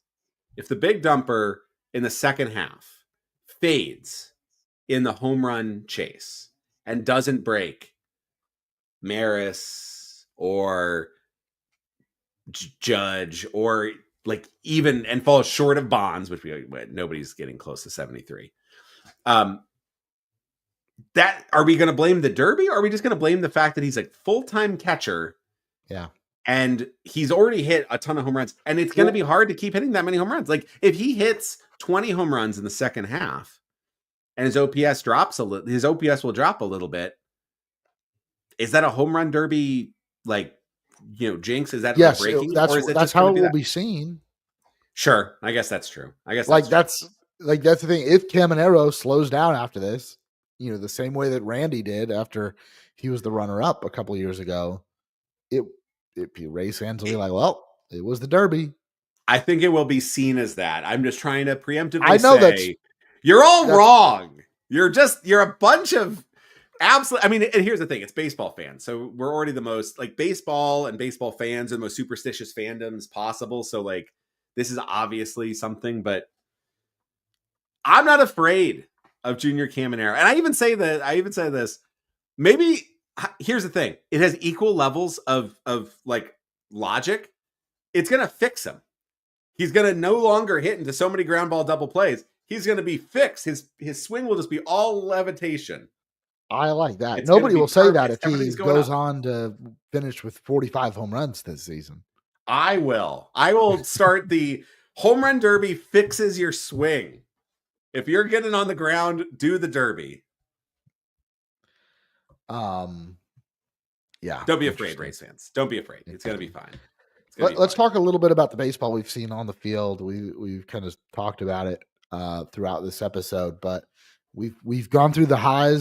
if the big dumper in the second half fades in the home run chase and doesn't break Maris or Judge, or like even and falls short of Bonds, which nobody's getting close to 73. That are we going to blame the Derby, or are we just going to blame the fact that he's a full-time catcher? Yeah. And he's already hit a ton of home runs, and it's going to be hard to keep hitting that many home runs. Like if he hits 20 home runs in the second half and his OPS drops a little, his OPS will drop a little bit. Is that a home run derby, like, jinx? Is that Yes, breaking, that's or is it that's just going how to it be will that? be seen. Sure, I guess that's true. That's the thing. If Caminero slows down after this, the same way that Randy did after he was the runner-up a couple of years ago, Rays fans will be like, "Well, it was the Derby." I think it will be seen as that. I'm just trying to I preemptively know say you're all wrong. You're a bunch of Absolutely. I mean, and here's the thing: it's baseball fans, so we're already the most like baseball and baseball fans are the most superstitious fandoms possible. So like, this is obviously something, but I'm not afraid of Junior Caminero, and I even say that. I even say this. Maybe here's the thing: it has equal levels of like logic. It's gonna fix him. He's gonna no longer hit into so many ground ball double plays. He's gonna be fixed. His swing will just be all levitation. I like that. It's gonna Nobody be will say that perfect. if he Everything's going goes up. on to finish with 45 home runs this season. I will. I will start the home run derby fixes your swing. If you're getting on the ground, do the derby. Yeah. Don't be afraid, Rays fans. Don't be afraid. It's gonna be fine. It's gonna be Let's fine. talk a little bit about the baseball we've seen on the field. We've kind of talked about it throughout this episode, but we've gone through the high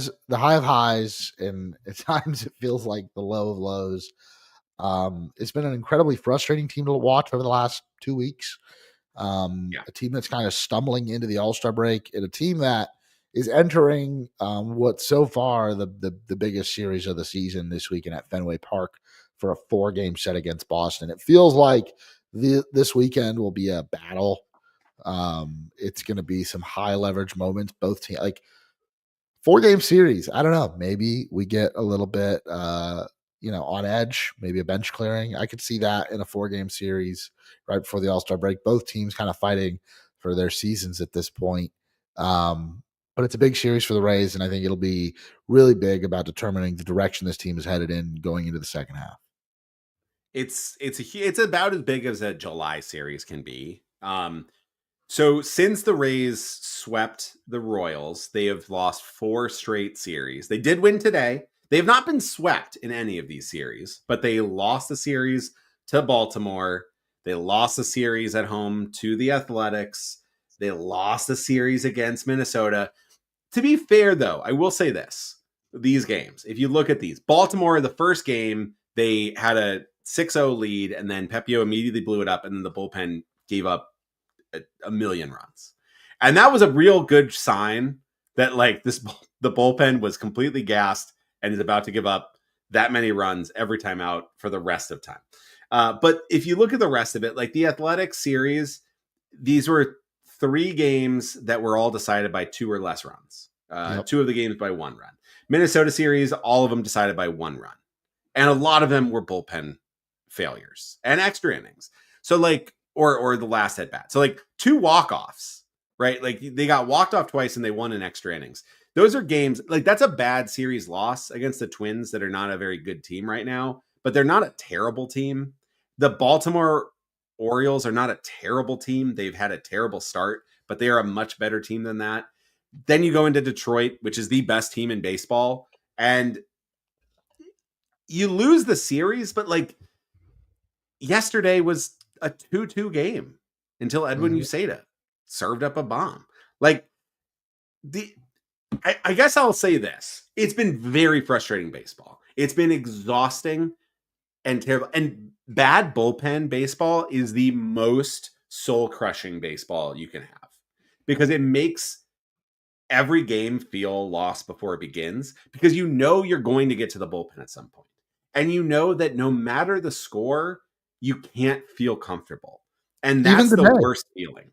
of highs, and at times it feels like the low of lows. It's been an incredibly frustrating team to watch over the last 2 weeks. A team that's kind of stumbling into the All-Star break, and a team that is entering what's so far the biggest series of the season this weekend at Fenway Park for a 4-game set against Boston. It feels like this weekend will be a battle. It's going to be some high leverage moments. Both teams, like 4-game series. I don't know. Maybe we get a little bit, on edge. Maybe a bench clearing. I could see that in a 4-game series right before the All-Star break. Both teams kind of fighting for their seasons at this point. But it's a big series for the Rays, and I think it'll be really big about determining the direction this team is headed in going into the second half. It's about as big as a July series can be. So since the Rays swept the Royals, they have lost 4 straight series. They did win today. They have not been swept in any of these series, but they lost the series to Baltimore. They lost the series at home to the Athletics. They lost the series against Minnesota. To be fair, though, I will say this. These games, if you look at these, Baltimore, the first game, they had a 6-0 lead, and then Pepio immediately blew it up, and then the bullpen gave up a million runs. And that was a real good sign that like the bullpen was completely gassed and is about to give up that many runs every time out for the rest of time. But if you look at the rest of it, like the Athletic series, these were 3 games that were all decided by 2 or less runs. Yep. 2 of the games by 1 run. Minnesota series, all of them decided by 1 run. And a lot of them were bullpen failures and extra innings. So like, or the last at bat. So like 2 walk-offs, right? Like they got walked off twice and they won in extra innings. Those are games like that's a bad series loss against the Twins that are not a very good team right now, but they're not a terrible team. The Baltimore Orioles are not a terrible team. They've had a terrible start, but they are a much better team than that. Then you go into Detroit, which is the best team in baseball, and you lose the series, but like yesterday was a 2-2 game until Edwin Uceda served up a bomb. Like I guess I'll say this. It's been very frustrating baseball. It's been exhausting and terrible. And bad bullpen baseball is the most soul-crushing baseball you can have because it makes every game feel lost before it begins because you know you're going to get to the bullpen at some point. And you know that no matter the score, you can't feel comfortable. And that's the worst feeling.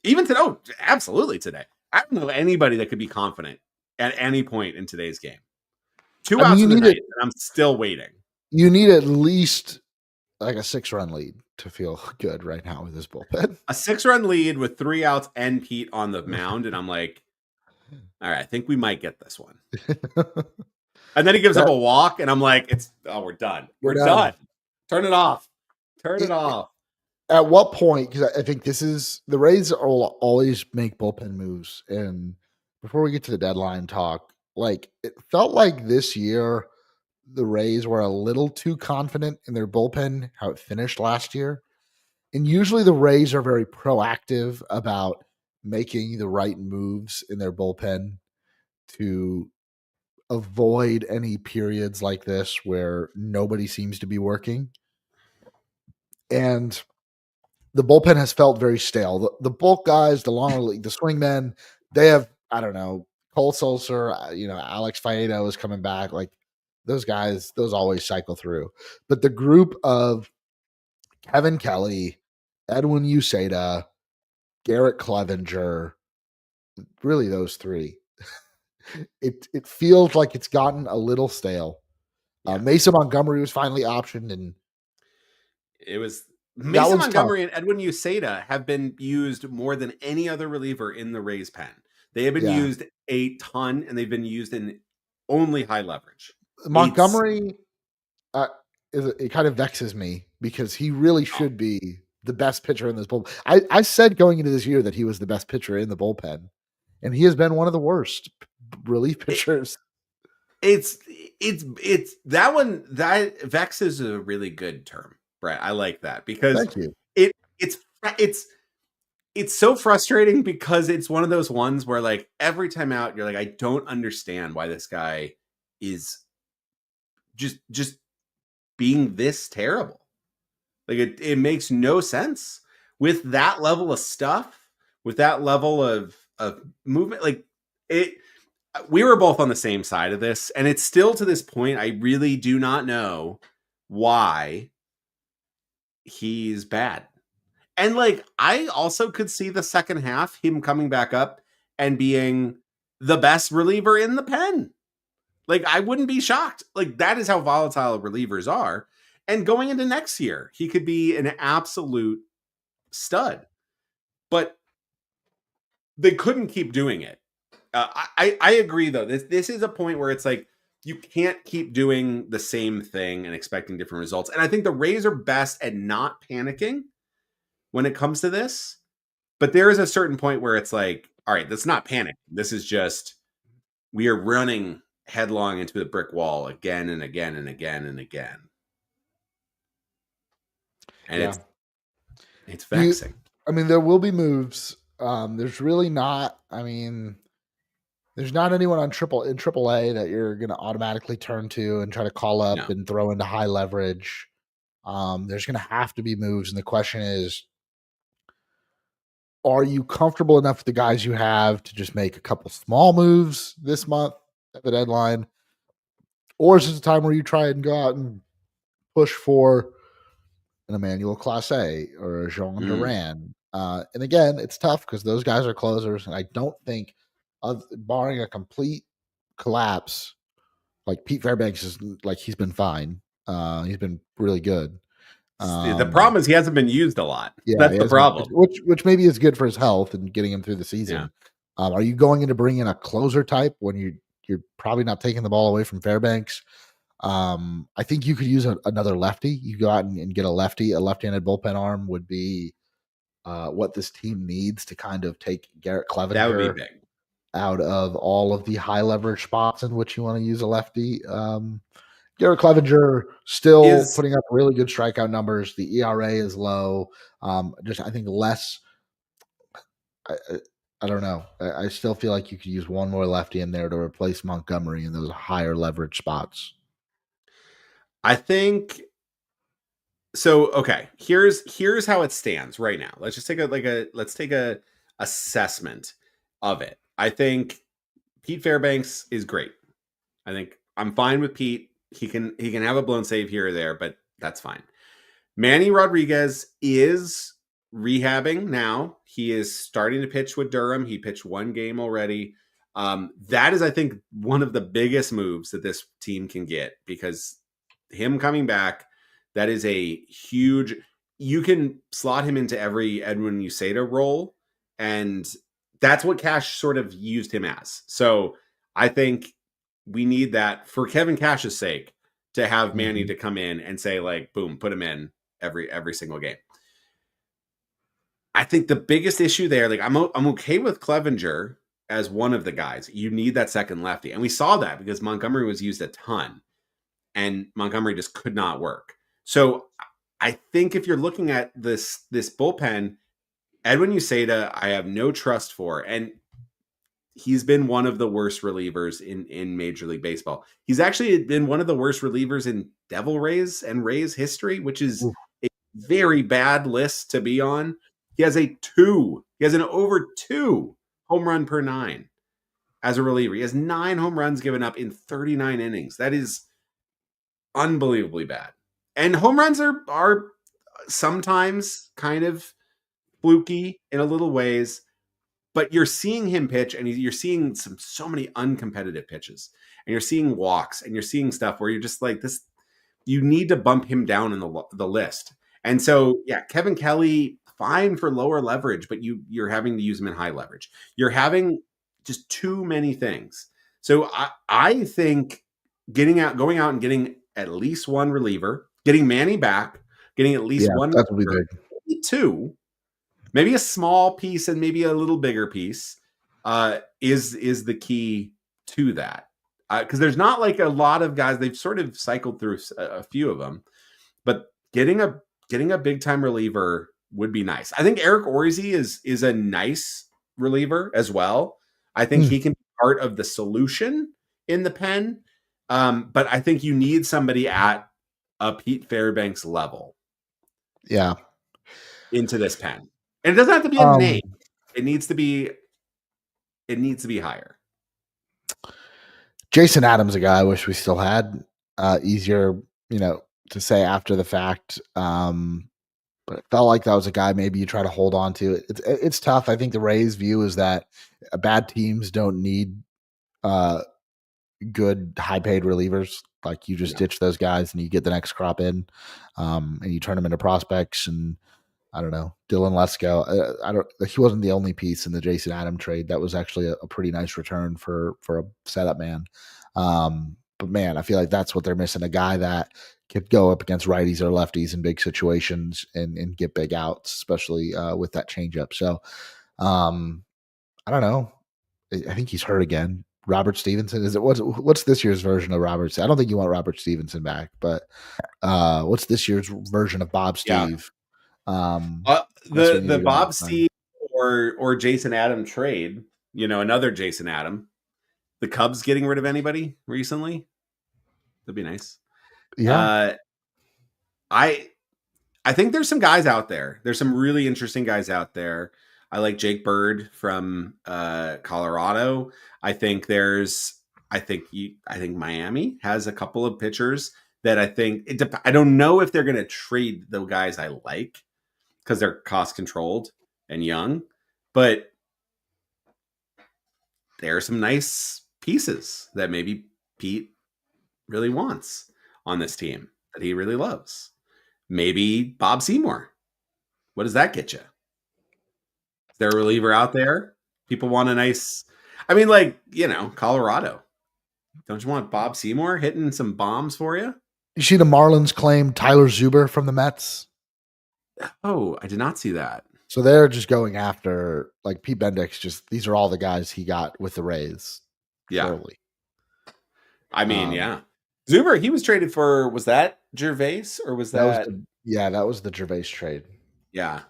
Even today, absolutely today. I don't know anybody that could be confident at any point in today's game. 2 outs in the ninth, and I'm still waiting. You need at least like a 6-run lead to feel good right now with this bullpen. A 6-run lead with 3 outs and Pete on the mound, and I'm like, all right, I think we might get this one. And then he gives up a walk, and I'm like, we're done. We're done. Turn it off. Turn it off. At what point, because I think this is the Rays will always make bullpen moves. And before we get to the deadline talk, like it felt like this year the Rays were a little too confident in their bullpen, how it finished last year. And usually the Rays are very proactive about making the right moves in their bullpen to avoid any periods like this where nobody seems to be working. And the bullpen has felt very stale. The bulk guys, the long relief, the swingmen, they have, I don't know, Cole Sulser, Alex Faedo is coming back. Like those guys, those always cycle through. But the group of Kevin Kelly, Edwin Uceda, Garrett Clevenger, really those three. It feels like it's gotten a little stale. Yeah. Mason Montgomery was finally optioned, and it was Mason Montgomery and Edwin Uceda have been used more than any other reliever in the Rays pen. They have been used a ton, and they've been used in only high leverage. Montgomery, it kind of vexes me because he really should be the best pitcher in this bullpen. I said going into this year that he was the best pitcher in the bullpen, and he has been one of the worst relief pitchers. It's that one. That vex is a really good term, Brett. I like that because it's so frustrating because it's one of those ones where like every time out you're like, I don't understand why this guy is just being this terrible. Like it makes no sense with that level of stuff, with that level of movement. Like we were both on the same side of this, and it's still to this point, I really do not know why he's bad. And like, I also could see the second half, him coming back up and being the best reliever in the pen. Like, I wouldn't be shocked. Like, that is how volatile relievers are. And going into next year, he could be an absolute stud. But they couldn't keep doing it. I agree, though. This is a point where it's like, you can't keep doing the same thing and expecting different results. And I think the Rays are best at not panicking when it comes to this. But there is a certain point where it's like, all right, that's not panic. This is just, we are running headlong into the brick wall again and again and again and again. And it's vexing. There will be moves. There's really not, there's not anyone in AAA that you're going to automatically turn to and try to call up and throw into high leverage. There's going to have to be moves. And the question is, are you comfortable enough with the guys you have to just make a couple small moves this month at the deadline? Or is this a time where you try and go out and push for an Emmanuel Clase or a Jean Duran? And again, it's tough because those guys are closers. And I don't think, barring a complete collapse, like Pete Fairbanks is like, he's been fine. He's been really good. The problem is he hasn't been used a lot. Yeah, that's the problem. Which maybe is good for his health and getting him through the season. Yeah. Are you going in to bring in a closer type when you're probably not taking the ball away from Fairbanks? I think you could use another lefty. You go out and get a lefty. A left-handed bullpen arm would be what this team needs to kind of take Garrett Clevenger that would be big out of all of the high leverage spots in which you want to use a lefty. Garrett Clevenger still putting up really good strikeout numbers. The ERA is low. I think less. I don't know. I still feel like you could use one more lefty in there to replace Montgomery in those higher leverage spots. I think so. Okay, here's how it stands right now. Let's just take a assessment of it. I think Pete Fairbanks is great. I think I'm fine with Pete. He can have a blown save here or there, but that's fine. Manny Rodriguez is rehabbing now. He is starting to pitch with Durham. He pitched one game already. That is, I think, one of the biggest moves that this team can get, because him coming back, that is a huge, you can slot him into every Edwin Uceda role, and that's what Cash sort of used him as. So I think we need that for Kevin Cash's sake, to have Manny to come in and say, like, boom, put him in every single game. I think the biggest issue there, like, I'm okay with Clevenger as one of the guys. You need that second lefty. And we saw that because Montgomery was used a ton and Montgomery just could not work. So I think if you're looking at this bullpen, Edwin Uceda, I have no trust for. And he's been one of the worst relievers in Major League Baseball. He's actually been one of the worst relievers in Devil Rays and Rays history, which is a very bad list to be on. He has an over 2 home run per 9. as a reliever. He has 9 home runs given up in 39 innings. That is unbelievably bad. And home runs are sometimes kind of fluky in a little ways, but you're seeing him pitch, and you're seeing so many uncompetitive pitches, and you're seeing walks, and you're seeing stuff where you're just like, this, you need to bump him down in the list. And so, yeah, Kevin Kelly, fine for lower leverage, but you're having to use him in high leverage. You're having just too many things. So I think going out and getting at least one reliever, getting Manny back, getting at least one that would be reliever, big. maybe two, maybe a small piece and maybe a little bigger piece is the key to that. Because there's not like a lot of guys. They've sort of cycled through a few of them, but getting a big time reliever would be nice. I think Eric Orsey is a nice reliever as well. I think he can be part of the solution in the pen, but I think you need somebody at a Pete Fairbanks level. Yeah, into this pen, and it doesn't have to be a name. It needs to be higher. Jason Adams, a guy I wish we still had. Easier, to say after the fact. But it felt like that was a guy maybe you try to hold on to. It's tough. I think the Rays' view is that bad teams don't need good high-paid relievers. Like, you just ditch those guys and you get the next crop in, and you turn them into prospects. And I don't know, Dylan Lesko. He wasn't the only piece in the Jason Adam trade. That was actually a pretty nice return for a setup man. But man, I feel like that's what they're missing, a guy that could go up against righties or lefties in big situations and get big outs, especially with that changeup. So I don't know. I think he's hurt again. Robert Stevenson, what's this year's version of Robert? I don't think you want Robert Stevenson back, but what's this year's version of Bob Steve? The Bob Steve or Jason Adam trade, another Jason Adam. The Cubs getting rid of anybody recently? That'd be nice. Yeah. I think there's some guys out there. There's some really interesting guys out there. I like Jake Bird from Colorado. I think Miami has a couple of pitchers that I don't know if they're going to trade the guys I like because they're cost controlled and young, but there are some nice pieces that maybe Pete really wants on this team that he really loves. Maybe Bob Seymour. What does that get you? Is there a reliever out there? People want a nice, Colorado. Don't you want Bob Seymour hitting some bombs for you? You see the Marlins claim Tyler Zuber from the Mets? Oh, I did not see that. So they're just going after, like, Pete Bendix. These are all the guys he got with the Rays. Yeah. Surely. Yeah. Zuber, he was traded for, was that Gervais or was that? That was the Gervais trade. Yeah.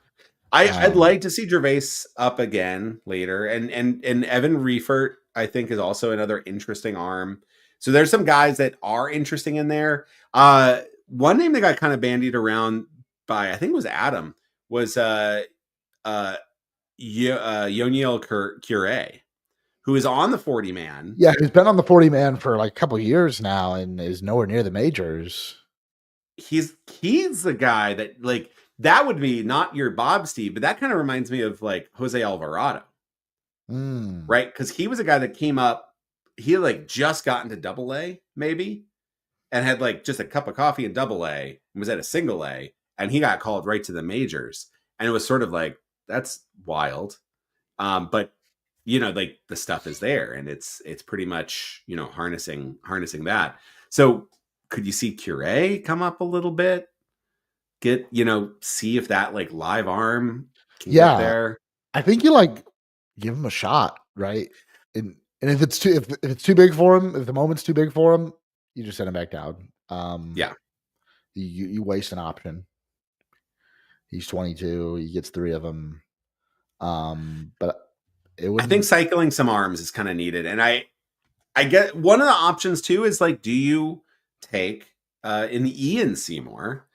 I'd like to see Gervais up again later. And Evan Riefert, I think, is also another interesting arm. So there's some guys that are interesting in there. One name that got kind of bandied around by, I think it was Adam, was Yoniel Cure, who is on the 40 man. Yeah, he's been on the 40 man for like a couple of years now and is nowhere near the majors. He's the guy that, like, that would be not your Bob Steve, but that kind of reminds me of like Jose Alvarado, right? Because he was a guy that came up, he had like just gotten to Double-A maybe, and had like just a cup of coffee in Double-A and was at a Single-A, and he got called right to the majors, and it was sort of like, that's wild, but like the stuff is there, and it's pretty much harnessing that. So could you see Cure come up a little bit? Get see if that like live arm can get there. I think you give him a shot, right? And if it's too big for him, if the moment's too big for him, you just send him back down. You waste an option. He's 22. He gets 3 of them. But I think cycling some arms is kind of needed, and I get one of the options too is like, do you take in the Ian Seymour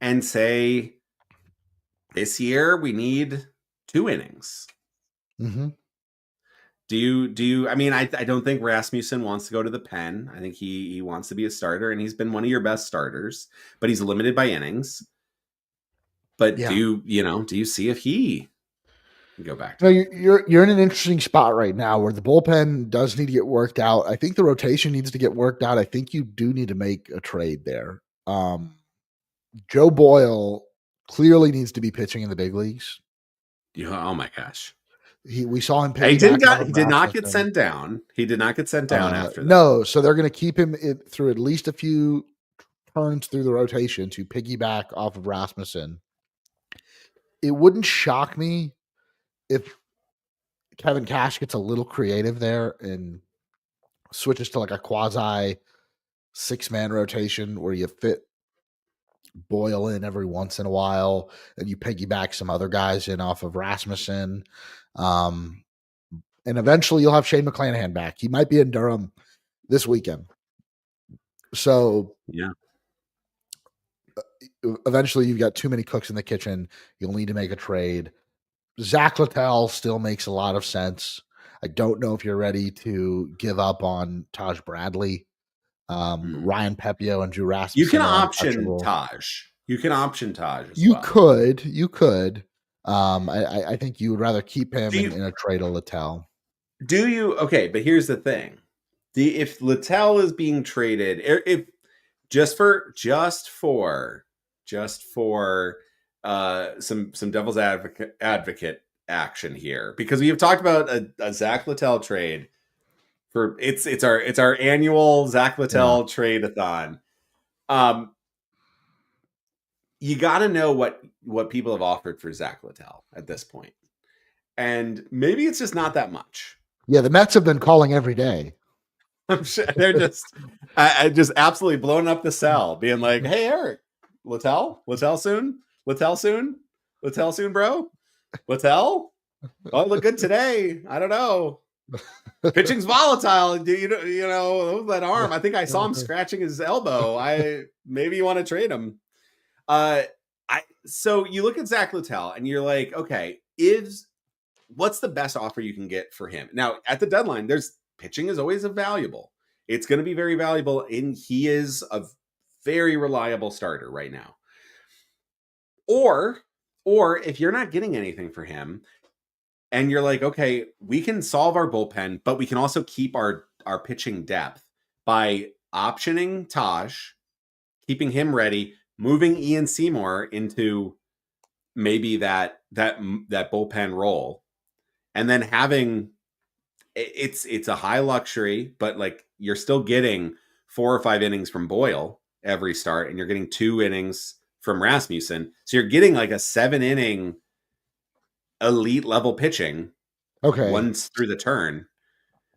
and say, this year we need 2 innings. Mm-hmm. Do you I mean, I don't think Rasmussen wants to go to the pen. I think he wants to be a starter, and he's been one of your best starters, but he's limited by innings. But Yeah. do you see if he can go back to No, it? you're in an interesting spot right now where the bullpen does need to get worked out. I think the rotation needs to get worked out. I think you do need to make a trade there. Joe Boyle clearly needs to be pitching in the big leagues. Oh my gosh. We saw him He piggyback off he of did not get Rasmussen. sent down. He did not get sent down after that. No, so they're going to keep him through at least a few turns through the rotation to piggyback off of Rasmussen. It wouldn't shock me if Kevin Cash gets a little creative there and switches to like a quasi 6-man rotation where you fit Boyle in every once in a while and you piggyback some other guys in off of Rasmussen. And eventually you'll have Shane McClanahan back. He might be in Durham this weekend. So yeah, eventually you've got too many cooks in the kitchen. You'll need to make a trade. Zach Littell still makes a lot of sense. I don't know if you're ready to give up on Taj Bradley. Ryan Pepio and Drew you can Rasmussen are option untouchable. Taj. You can option Taj as You well. could. I think you would rather keep him in a trade of Littell. Do you? Okay, but here's the thing: if Littell is being traded, if just for some devil's advocate action here, because we have talked about a Zach Littell trade for it's our annual Zach Littell trade-a-thon. You got to know what people have offered for Zach Littell at this point, and maybe it's just not that much. Yeah, the Mets have been calling every day. I'm sure they're just absolutely blowing up the cell, being like, "Hey, Eric, Littell soon, bro, Littell. Oh, look good today. I don't know. Pitching's volatile. That arm. I think I saw him scratching his elbow. Maybe you want to trade him. So you look at Zach Littell and you're like, okay, what's the best offer you can get for him? Now at the deadline, pitching is always valuable. It's going to be very valuable, and he is a very reliable starter right now. Or if you're not getting anything for him, and you're like, okay, we can solve our bullpen, but we can also keep our pitching depth by optioning Taj, keeping him ready, moving Ian Seymour into maybe that bullpen role, and then having it's a high luxury, but like you're still getting 4 or 5 innings from Boyle every start, and you're getting 2 innings from Rasmussen, so you're getting like a 7-inning elite level pitching. Okay, once through the turn.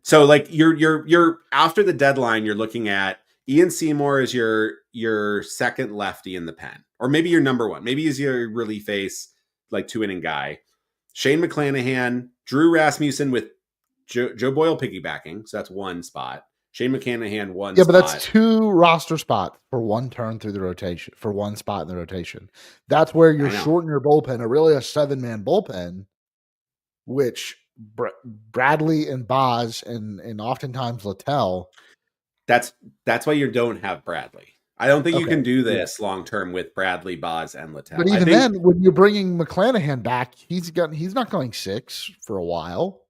So like you're after the deadline, you're looking at Ian Seymour as your second lefty in the pen, or maybe your number one. Maybe he's your relief ace, like 2-inning guy. Shane McClanahan, Drew Rasmussen with Joe Boyle piggybacking, so that's one spot. Shane McClanahan, one spot. But that's 2 roster spots for one turn through the rotation, for one spot in the rotation. That's where you're shorting your bullpen, really a 7-man bullpen, which Bradley and Boz and oftentimes Littell. That's why you don't have Bradley. I don't think you can do this long term with Bradley, Boz, and Littell. But even then, when you're bringing McClanahan back, he's not going 6 for a while.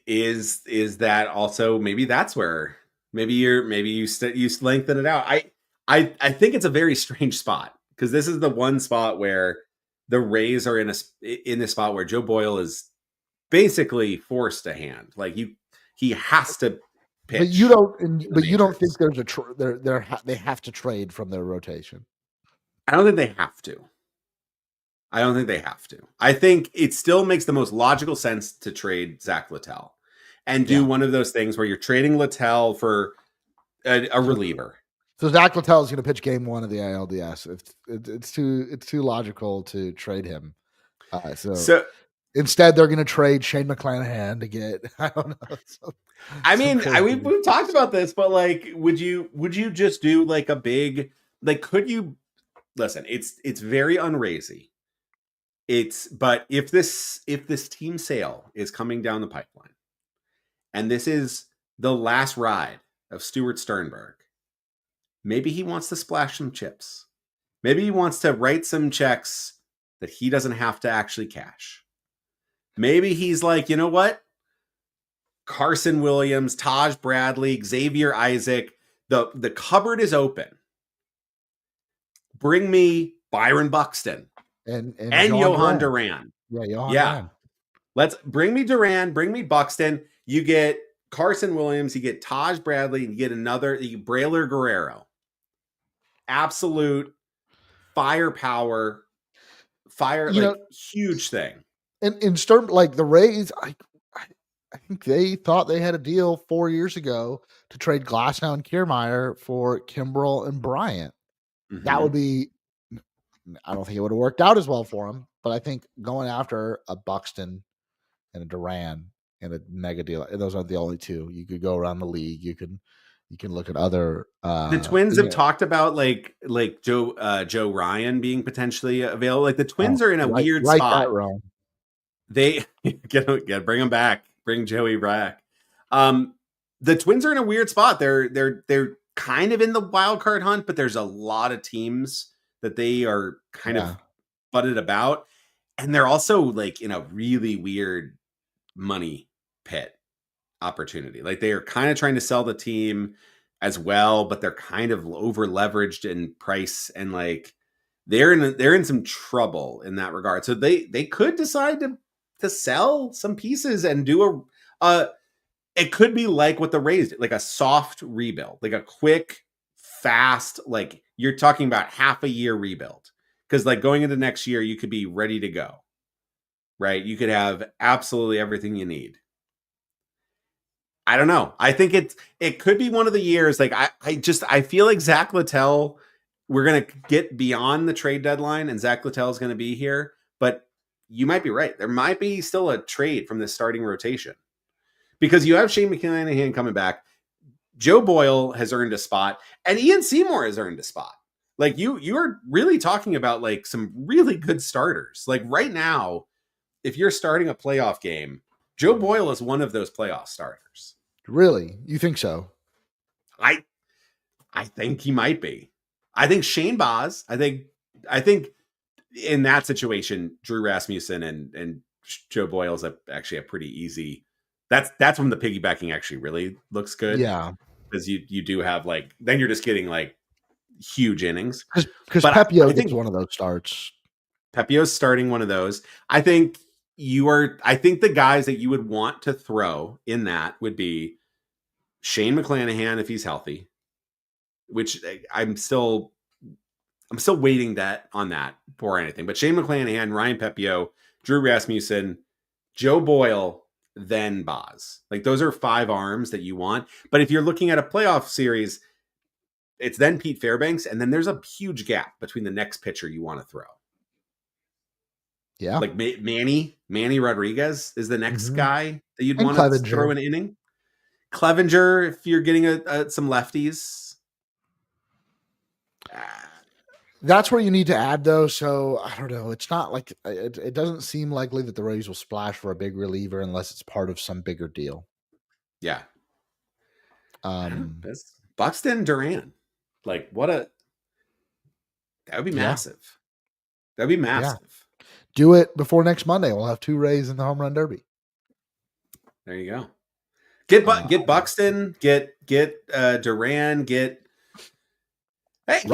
Is that also maybe that's where you lengthen it out? I think it's a very strange spot, because this is the one spot where the Rays are in this spot where Joe Boyle is basically forced to hand. Like he has to pitch. But you don't think there's they have to trade from their rotation? I don't think they have to. I think it still makes the most logical sense to trade Zach Littell and do one of those things where you're trading Littell for a reliever. So Zach Littell is going to pitch game 1 of the ALDS. It's too logical to trade him. So instead, they're going to trade Shane McClanahan to get, I don't know. We've talked about this, but like, would you just do like a big, like, could you listen? It's very unrazy but if this team sale is coming down the pipeline, and this is the last ride of Stuart Sternberg, maybe he wants to splash some chips. Maybe he wants to write some checks that he doesn't have to actually cash. Maybe he's like, you know what? Carson Williams, Taj Bradley, Xavier Isaac, the cupboard is open. Bring me Byron Buxton and Johan Duran. Yeah, Johan Duran. Let's bring me Duran, bring me Buxton. You get Carson Williams, you get Taj Bradley, and you get Braylor Guerrero. Absolute firepower, huge thing. And in Stern, like the Rays, I think they thought they had a deal 4 years ago to trade Glasnow and Kiermaier for Kimbrel and Bryant. Mm-hmm. That would be, I don't think it would have worked out as well for him, but I think going after a Buxton and a Duran and a mega deal, those are the only two. You could go around the league. You can look at other. The Twins have talked about like Joe Ryan being potentially available. Like the Twins are in a weird spot. They get bring him back. Bring Joey back. The Twins are in a weird spot. They're kind of in the wild card hunt, but there's a lot of teams that they are kind of butted about, and they're also like in a really weird money pit opportunity. Like they are kind of trying to sell the team as well, but they're kind of over leveraged in price, and like they're in some trouble in that regard. So they could decide to sell some pieces and do it could be like what the Rays did, like a soft rebuild, like a quick, fast, like you're talking about half a year rebuild. Because like going into next year, you could be ready to go, right? You could have absolutely everything you need. I don't know. I think it could be one of the years. Like I feel like Zach Littell, we're going to get beyond the trade deadline and Zach Littell is going to be here, but you might be right. There might be still a trade from the starting rotation because you have Shane McClanahan coming back. Joe Boyle has earned a spot and Ian Seymour has earned a spot. Like you are really talking about like some really good starters. Like right now, if you're starting a playoff game, Joe Boyle is one of those playoff starters. Really? You think so? I think he might be. I think Shane Baz, I think in that situation, Drew Rasmussen and Joe Boyle is actually a pretty easy. That's when the piggybacking actually really looks good. Yeah, because you do have like then you're just getting like huge innings. Because Pepio gets one of those starts. Pepio's starting one of those. I think the guys that you would want to throw in that would be Shane McClanahan if he's healthy, which I'm still waiting on that for anything. But Shane McClanahan, Ryan Pepio, Drew Rasmussen, Joe Boyle, then Baz. Like those are 5 arms that you want. But if you're looking at a playoff series, it's then Pete Fairbanks, and then there's a huge gap between the next pitcher you want to throw. Yeah. Like Manny Rodriguez is the next guy that you'd want to throw an inning. Clevenger, if you're getting some lefties. That's where you need to add, though. So I don't know. It's not like it doesn't seem likely that the Rays will splash for a big reliever unless it's part of some bigger deal. Yeah. Buxton Duran. Like that would be massive. That'd be massive. Yeah. Do it before next Monday. We'll have 2 Rays in the home run derby. There you go. Get Buxton, get Duran, get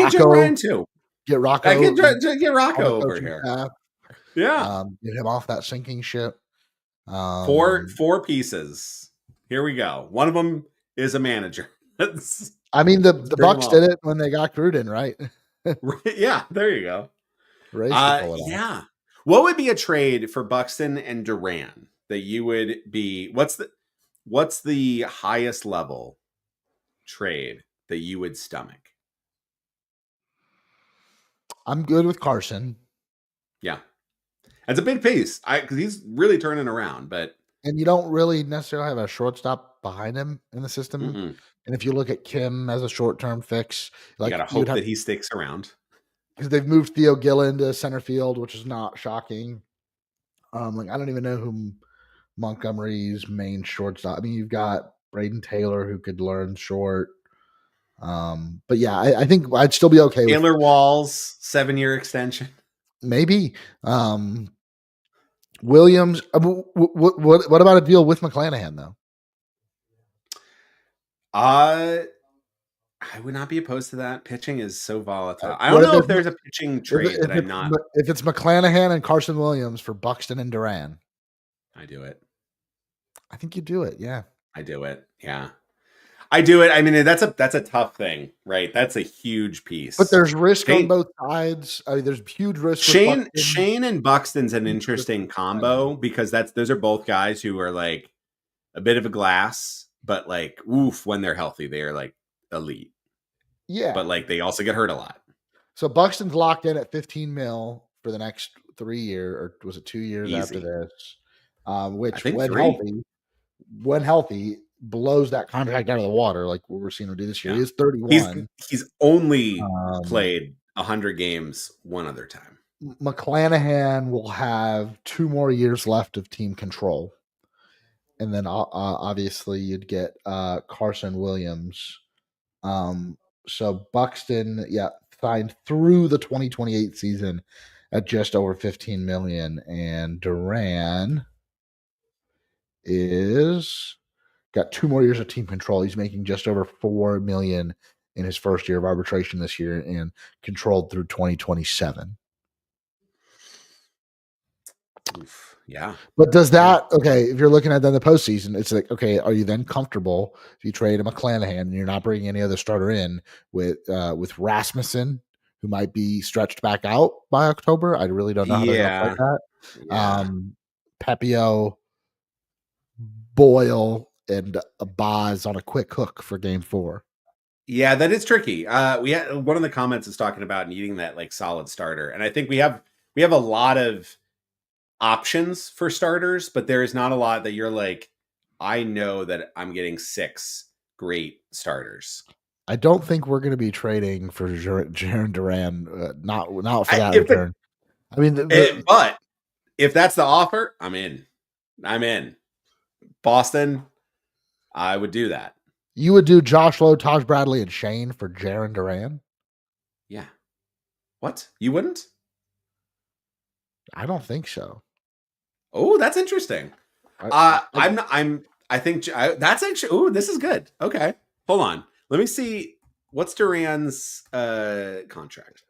Joe Ryan too. Get Rocco. Get Rocco over here. Yeah. Get him off that sinking ship. 4 pieces. Here we go. One of them is a manager. I mean, the Bucks did it when they got Gruden, right? Yeah, there you go. Yeah. What would be a trade for Buxton and Duran that you would be? What's the highest level trade that you would stomach? I'm good with Carson. Yeah. That's a big piece. Because he's really turning around, and you don't really necessarily have a shortstop behind him in the system. Mm-mm. And if you look at Kim as a short-term fix, like you gotta hope that he sticks around. Because they've moved Theo Gillen to center field, which is not shocking. Like I don't even know who Montgomery's main shortstop. I mean, you've got Braden Taylor who could learn short. But yeah, I think I'd still be okay with Taylor Walls 7-year extension. maybe Williams. What about a deal with McClanahan though? I would not be opposed to that. Pitching is so volatile. I What don't know if there's a pitching trade that I'm not. If it's McClanahan and Carson Williams for Buxton and Duran, I do it. I think you do it. Yeah, I do it. Yeah, I do it. I mean, that's a tough thing, right? That's a huge piece. But there's risk on both sides. I mean, there's huge risk. Shane and Buxton's an interesting combo because those are both guys who are like a bit of a glass, but like oof, when they're healthy, they are like elite. Yeah, but like they also get hurt a lot. So Buxton's locked in at 15 mil for the next 3 years, or was it 2 years Easy. after this? Which when healthy, blows that contract out of the water, like what we're seeing him do this year. He is 31. He's only played 100 games one other time. McClanahan will have 2 more years left of team control. And then obviously you'd get Carson Williams. So Buxton, signed through the 2028 season at just over 15 million, and Duran is got 2 more years of team control. He's making just over 4 million in his first year of arbitration this year and controlled through 2027. Oof, yeah. But does that, okay, if you're looking at then the postseason, it's like, okay, are you then comfortable if you trade a McClanahan and you're not bringing any other starter in with Rasmussen, who might be stretched back out by October? I really don't know how they're going to play that. Yeah. Pepio, Boyle, and Boz on a quick hook for game 4. Yeah, that is tricky. We had one of the comments is talking about needing that like solid starter, and I think we have a lot of options for starters, but there is not a lot that you're like, I know that I'm getting 6 great starters. I don't think we're going to be trading for Jarren Duran, not for that return. I mean, but if that's the offer, I'm in. Boston, I would do that. You would do Josh Lowe, Taj Bradley, and Shane for Jarren Duran? Yeah. What? You wouldn't? I don't think so. Oh, that's interesting. I think that's actually. Oh, this is good. Okay, hold on. Let me see. What's Duran's contract?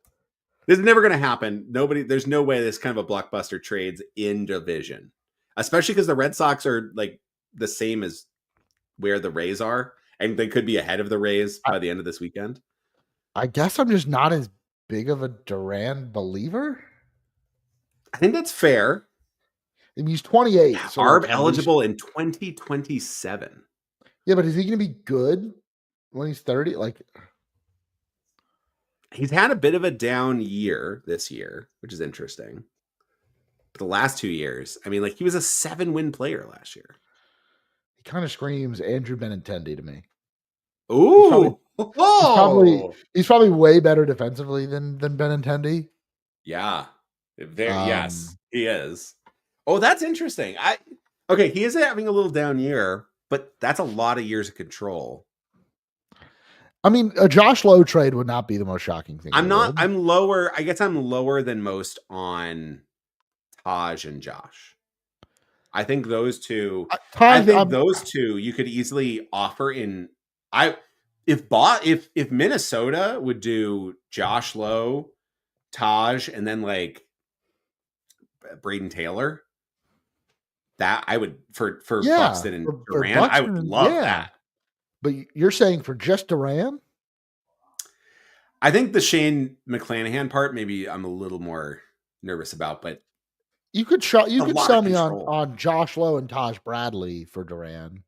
This is never going to happen. There's no way this kind of a blockbuster trades in division, especially because the Red Sox are like the same as where the Rays are, and they could be ahead of the Rays by the end of this weekend. I guess I'm just not as big of a Duran believer. I think that's fair. I mean, he's 28. Yeah, so ARB eligible in 2027. Yeah, but is he going to be good when he's 30? Like, he's had a bit of a down year this year, which is interesting. But the last 2 years, I mean, like he was a 7-win player last year. He kind of screams Andrew Benintendi to me. Ooh, he's probably way better defensively than Benintendi. Yeah, yes, he is. Oh, that's interesting. Okay, he is having a little down year, but that's a lot of years of control. I mean, a Josh Lowe trade would not be the most shocking thing. I'm lower. I guess I'm lower than most on Taj and Josh. I think those two. Those two you could easily offer in. If Minnesota would do Josh Lowe, Taj, and then like Braden Taylor. That I would for Buxton and Duran, I would love that. But you're saying for just Duran? I think the Shane McClanahan part, maybe I'm a little more nervous about, but you could sell me on Josh Lowe and Taj Bradley for Duran.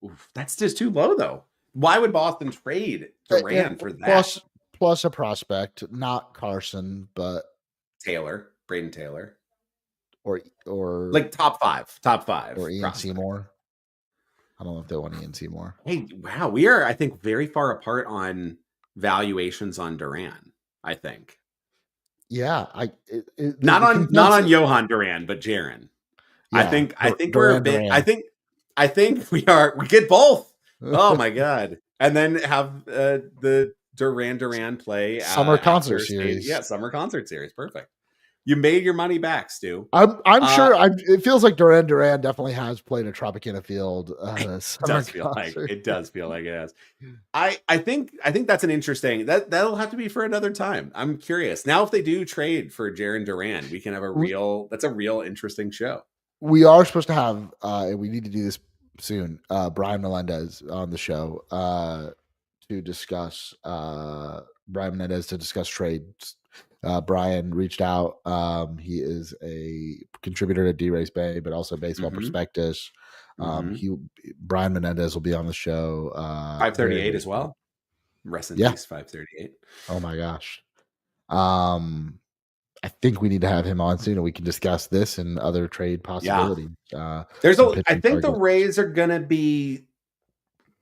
Oof, that's just too low, though. Why would Boston trade Duran for that? Plus a prospect, not Carson, but Braden Taylor. Or like top five, or Ian prospect. Seymour. I don't know if they want Ian Seymour. Hey, wow, we are, I think, very far apart on valuations on Duran. I think. Yeah, not on Johan Duran, but Jarren. I think we're a bit. I think we get both. Oh my god! And then have the Duran play summer concert after series. Yeah, summer concert series. Perfect. You made your money back, Stu. I'm sure. It feels like Duran definitely has played a Tropicana Field. It does feel like it has. I think that's an interesting that'll have to be for another time. I'm curious now if they do trade for Jaron Duran, we can have a real interesting show. We are supposed to have, and we need to do this soon. Brian Melendez on the show to discuss trades. Brian reached out. He is a contributor to D-Race Bay, but also Baseball Prospectus. Brian Menendez will be on the show. 538 as well. Rest in peace, 538. Oh my gosh. I think we need to have him on soon, and we can discuss this and other trade possibilities. I think the Rays are going to be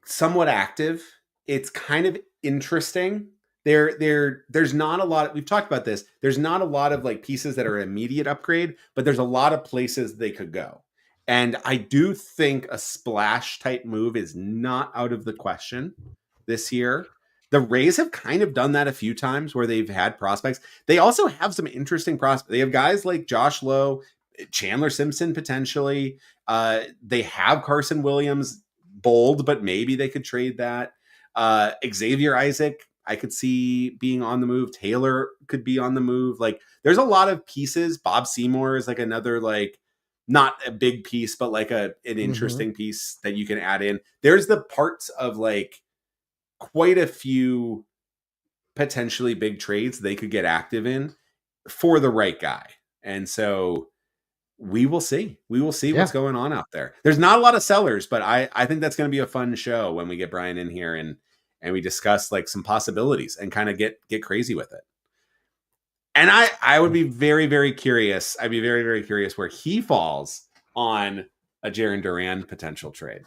somewhat active. It's kind of interesting. There's not a lot. We've talked about this. There's not a lot of like pieces that are immediate upgrade, but there's a lot of places they could go. And I do think a splash type move is not out of the question this year. The Rays have kind of done that a few times where they've had prospects. They also have some interesting prospects. They have guys like Josh Lowe, Chandler Simpson potentially. They have Carson Williams, bold, but maybe they could trade that. Xavier Isaac, I could see being on the move. Taylor could be on the move. Like, there's a lot of pieces. Bob Seymour is like another, like, not a big piece, but like an interesting piece that you can add in. There's the parts of like quite a few potentially big trades they could get active in for the right guy. And so we will see. What's going on out there. There's not a lot of sellers, but I think that's going to be a fun show when we get Brian in here and we discuss like some possibilities and kind of get crazy with it. And I would be very, very curious. I'd be very, very curious where he falls on a Jaron Duran potential trade.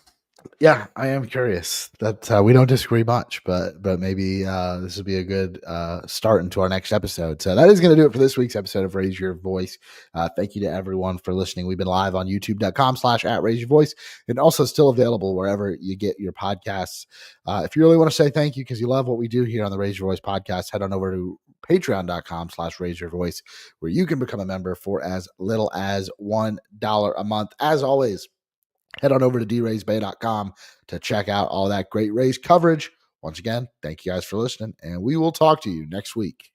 Yeah, I am curious. That we don't disagree much, but maybe this will be a good start into our next episode. So that is going to do it for this week's episode of Raise Your Voice. Thank you to everyone for listening. We've been live on youtube.com/@raiseyourvoice and also still available wherever you get your podcasts. If you really want to say thank you because you love what we do here on the Raise Your Voice podcast, head on over to patreon.com/raiseyourvoice, where you can become a member for as little as $1 a month. As always, head on over to draysbay.com to check out all that great Rays coverage. Once again, thank you guys for listening, and we will talk to you next week.